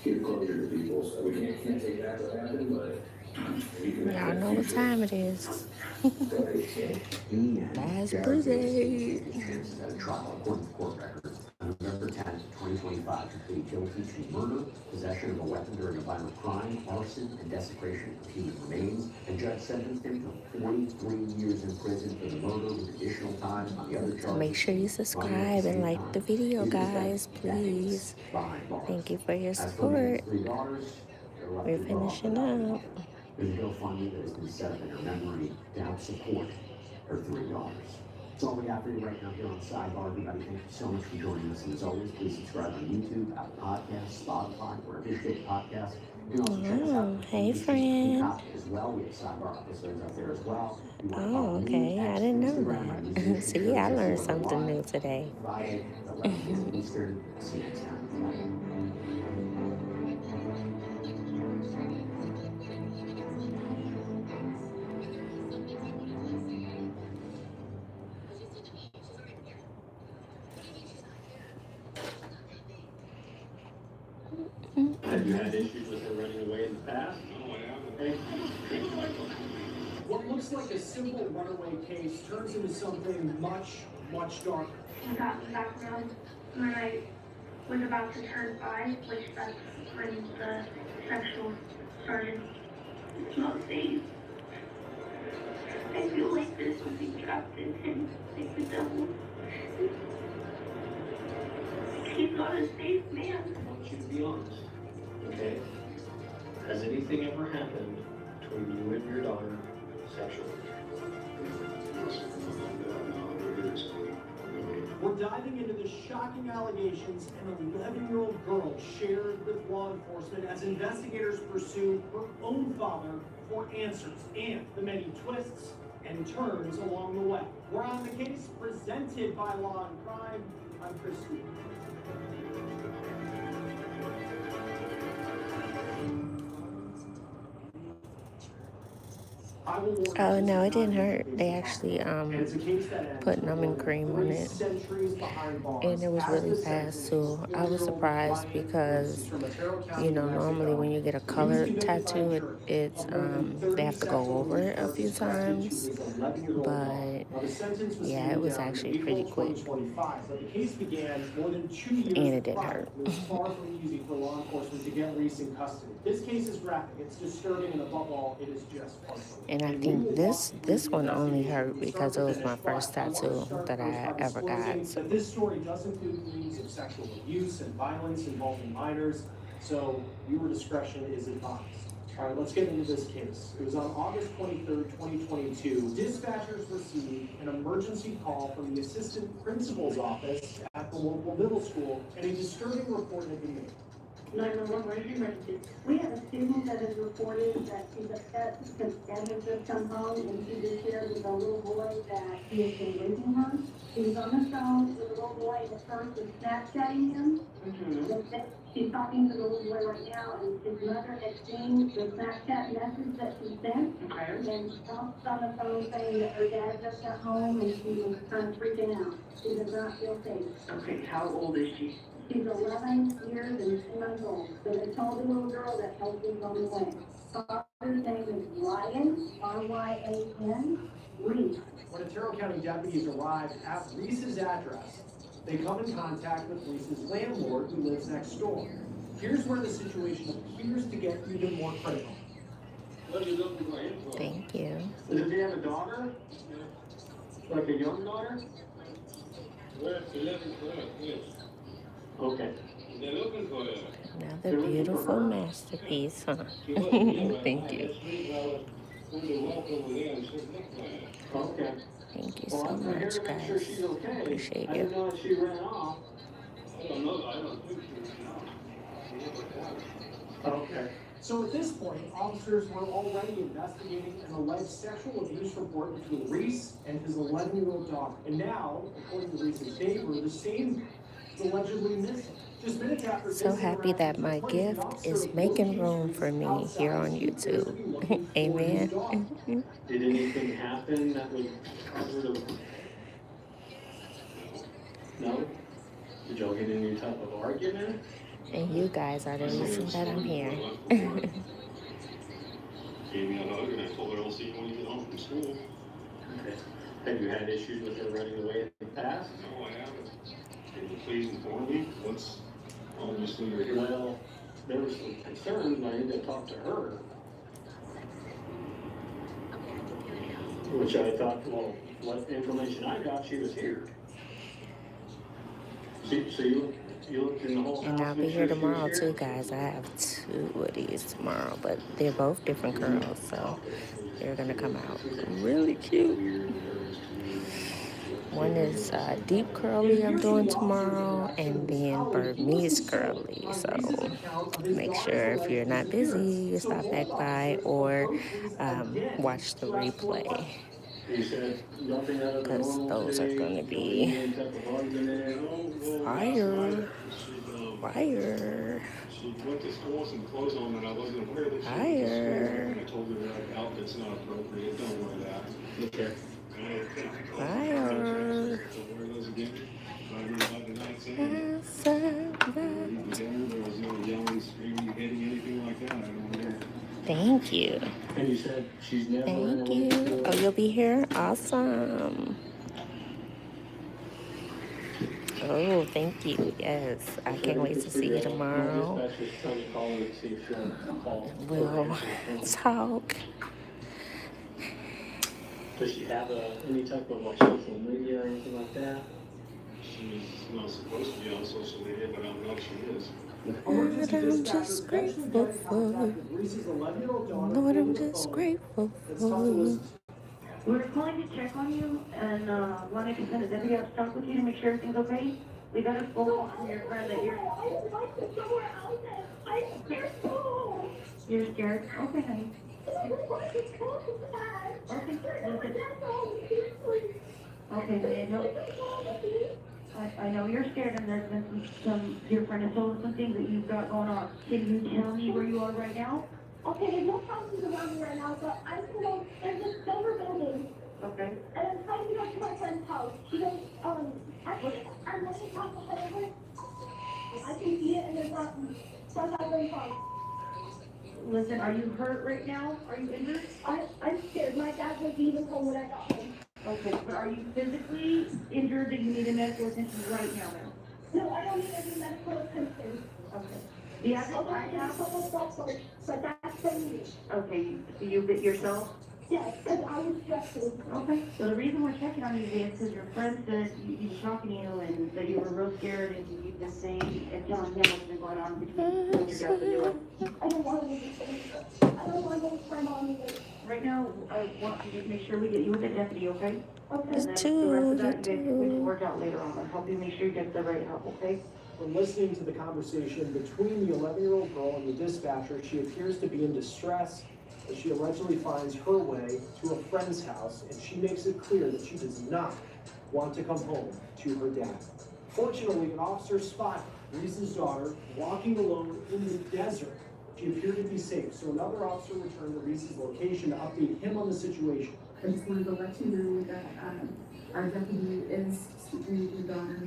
S9: get closure to people. So we can't take back what happened, but we can.
S8: Y'all know what time it is. Last Thursday.
S5: November 10th, 2025. 25 to plead guilty to murder, possession of a weapon during a violent crime, arson, and desecration of human remains. The judge sentenced him to 43 years in prison for the murder with additional time on the other charges.
S8: So make sure you subscribe and like the video, guys, please. Thank you for your support. We're finishing up.
S5: There's a GoFundMe that has been set up in her memory to help support her 3 daughters. That's all we have for you right now here on Sidebar. Everybody, thank you so much for joining us. And as always, please subscribe on YouTube, Apple Podcasts, Spotify, wherever you get podcasts. You can also check us out.
S8: Hey, friend.
S5: As well, we have Sidebar episodes out there as well.
S8: Oh, okay. I didn't know that. See, I learned something new today.
S5: Friday, 11 Eastern. See you next time.
S2: Have you had issues with her running away in the past?
S12: What looks like a simple runaway case turns into something much, much darker.
S6: I got the background when I was about to turn 5, which that's when the sexual started. It's not safe. I feel like there's something trapped in him, like the devil. He's not a safe man.
S2: I want you to be honest, okay? Has anything ever happened between you and your daughter sexually?
S12: We're diving into the shocking allegations an 11-year-old girl shared with law enforcement as investigators pursue her own father for answers and the many twists and turns along the way. We're on the case presented by Law and Crime. I'm Chris Stevens.
S8: Oh, no, it didn't hurt. They actually put numbing cream on it, and it was really fast too. I was surprised because, you know, normally when you get a colored tattoo, it's they have to go over it a few times, but yeah, it was actually pretty quick, and it didn't hurt.
S12: This case is graphic, it's disturbing, and above all, it is just
S8: And I think this one only hurt because it was my first tattoo that I ever got.
S12: But this story does include themes of sexual abuse and violence involving minors, so viewer discretion is advised. All right, let's get into this case. It was on August 23rd, 2022. Dispatchers received an emergency call from the assistant principal's office at the local middle school, and a disturbing report had been made.
S6: 911, where's your emergency? We have a student that has reported that she's upset because dad has just come home and she just shared with a little boy that he has been raping her. She was on the phone with a little boy and at first was Snapchatting him. She's talking to the little boy right now, and his mother had seen the Snapchat message that she sent. And she talks on the phone saying that her dad just got home and she was kind of freaking out. She does not feel safe.
S13: Okay, how old is she?
S6: She's 11 years and 2 months old. So they told the little girl that help is on the way. Father's name is Ryan, R-Y-A-N, Reese.
S12: When Otero County deputies arrived at Reese's address, they come in contact with Reese's landlord who lives next door. Here's where the situation appears to get even more critical.
S8: Thank you.
S2: Does he have a daughter? Like a young daughter? Okay.
S8: Another beautiful masterpiece, huh? Thank you.
S2: Okay.
S8: Thank you so much, guys. Appreciate
S2: I didn't
S8: you.
S2: know she ran off. Okay.
S12: So at this point, officers were already investigating an alleged sexual abuse report between Reese and his 11-year-old daughter. And now, according to Reese's neighbor, the same is allegedly missing. Just minutes after
S8: So happy that my gift is making room for me here on YouTube. Amen.
S2: Did anything happen that would sort of... No? Did y'all get any type of argument?
S8: And you guys are the reason that I'm here.
S14: Gave me a hug and I told her I'll see you when you get home from school.
S2: Okay. Have you had issues with her running away in the past?
S14: No, I haven't. Can you please inform me what's Obviously,
S2: Well, there was some concern, and I ended up talking to her. Which I thought, well, what information I got, she was here. So you looked in the whole house?
S8: And I'll be
S2: make
S8: here
S2: sure she was
S8: tomorrow
S2: here?
S8: too, guys. I have 2 of these tomorrow, but they're both different girls, so they're gonna come out really cute. One is deep curly I'm doing tomorrow, and then Burmese curly. So make sure if you're not busy, you stop back by or watch the replay, because those are gonna be fire. Fire.
S14: she went to school with some clothes on and I wasn't aware that she went to school.
S8: Fire.
S14: And I told her that outfit's not appropriate, don't wear that.
S2: Okay.
S8: Fire.
S14: Don't wear those again. But I mean, by the night saying, there was no yelling, screaming, hitting, anything like that. I don't know.
S8: Thank you.
S2: And you said she's never
S8: Thank you. Oh, you'll be here? Awesome. Oh, thank you. Yes, I can't wait to see you tomorrow. We'll talk.
S2: Does she have any type of like social media or anything like that?
S14: She's not supposed to be on social media, but I don't know if she is.
S8: Lord, I'm just grateful for. Lord, I'm just grateful for.
S6: We're calling to check on you and wanted to send a deputy out to talk with you to make sure everything's okay. We got a phone call from your friend that you're. I'm scared too. You're scared? Okay, honey. Okay, honey, I know you're scared, and there's been some your friend has told us some things that you've got going on. Can you tell me where you are right now?
S15: Okay, there's no houses around me right now, but I'm close. There's this silver building.
S6: Okay.
S15: And I'm trying to go to my friend's house. She goes, actually, I'm looking past the highway. I can see it, and there's some other house.
S6: Listen, are you hurt right now? Are you injured?
S15: I'm scared. My dad was even home when I got home.
S6: Okay, but are you physically injured that you need a medical attention right now, ma'am?
S15: No, I don't need any medical attention.
S6: Okay. The address I have.
S15: But that's for me.
S6: Okay, so you bit yourself?
S15: Yes, because I was stressing.
S6: Okay, so the reason we're checking on you is because your friend said he was talking to you and that you were real scared and you've been saying and telling him what's been going on between what your dad's been doing.
S15: I don't want to lose I don't want to lose my mom either.
S6: Right now, I want to just make sure we get you with a deputy, okay?
S15: Okay.
S6: And then the rest of that, we can work out later on. I'll help you make sure you get the right help, okay?
S12: When listening to the conversation between the 11-year-old girl and the dispatcher, she appears to be in distress as she allegedly finds her way to a friend's house, and she makes it clear that she does not want to come home to her dad. Fortunately, an officer spotted Reese's daughter walking alone in the desert. She appeared to be safe, so another officer returned to Reese's location to update him on the situation.
S16: I just wanted to let you know that our deputy is speaking with your daughter.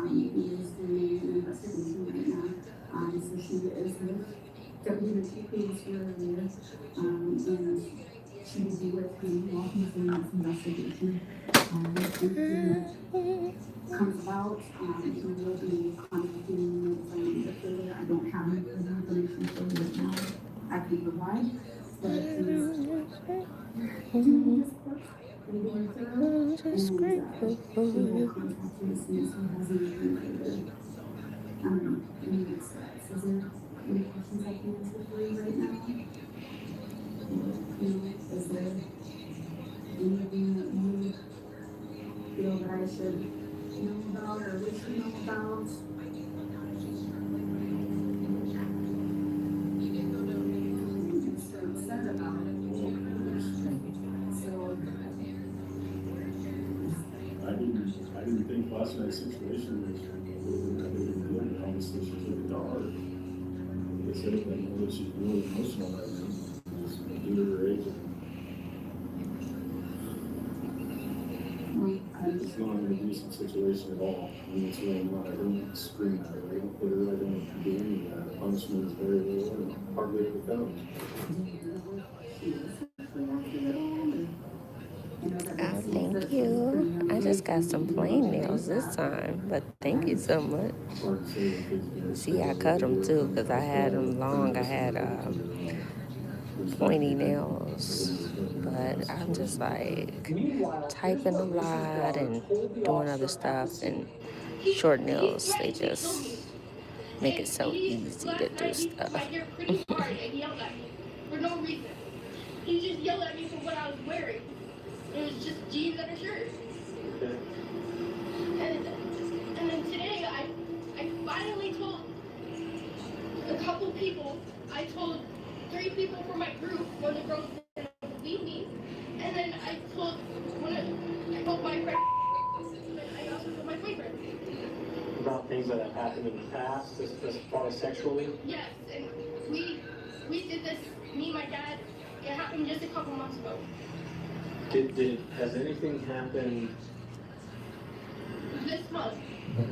S16: He is doing an investigation right now. So she is with Deputy Matthew here earlier, and she will be with him while he's doing this investigation. If comes about, he will be contacting me further. I don't have any further information for you right now I can provide, but he's doing his work.
S8: I'm just grateful for.
S16: He will contact you as soon as he has anything further. Any next steps? Is there any questions I can answer for you right now? Is there anything that you feel that I should know about or wish to know about? I'm so upset about it. So
S14: I didn't think last night's situation was good. Obviously, she took it to heart. It's anything, I know that she's really emotional right now. Just due to her age. It's not an abusive situation at all. I mean, it's really not. I don't scream at her. I don't hit her. I don't do any of that. Punishment is very little and hardly ever found.
S8: Oh, thank you. I just just got some plain nails this time, but thank you so much. See, I cut them too because I had them long. I had pointy nails, but I'm just like typing a lot and doing other stuff, and short nails, they just make it so easy to do stuff.
S15: My hair pretty hard and yelled at me for no reason. He just yelled at me for what I was wearing. It was just jeans and a shirt. And then today I finally told a couple people. I told 3 people from my group when the girls didn't believe me. And then I told my friend. I also told my boyfriend.
S2: About things that have happened in the past, as far as sexually?
S15: Yes, and we did this, me and my dad, it happened just a couple months ago.
S2: Has anything happened
S15: This month.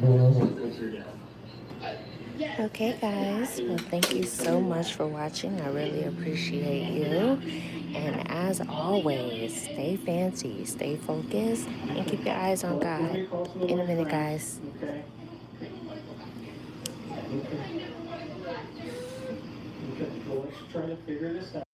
S2: with your dad?
S15: Yes.
S8: Okay, guys. Well, thank you so much for watching. I really appreciate you. And as always, stay fancy, stay focused, and keep your eyes on God. In a minute, guys.
S2: Okay. Okay. Well, let's try to figure this out.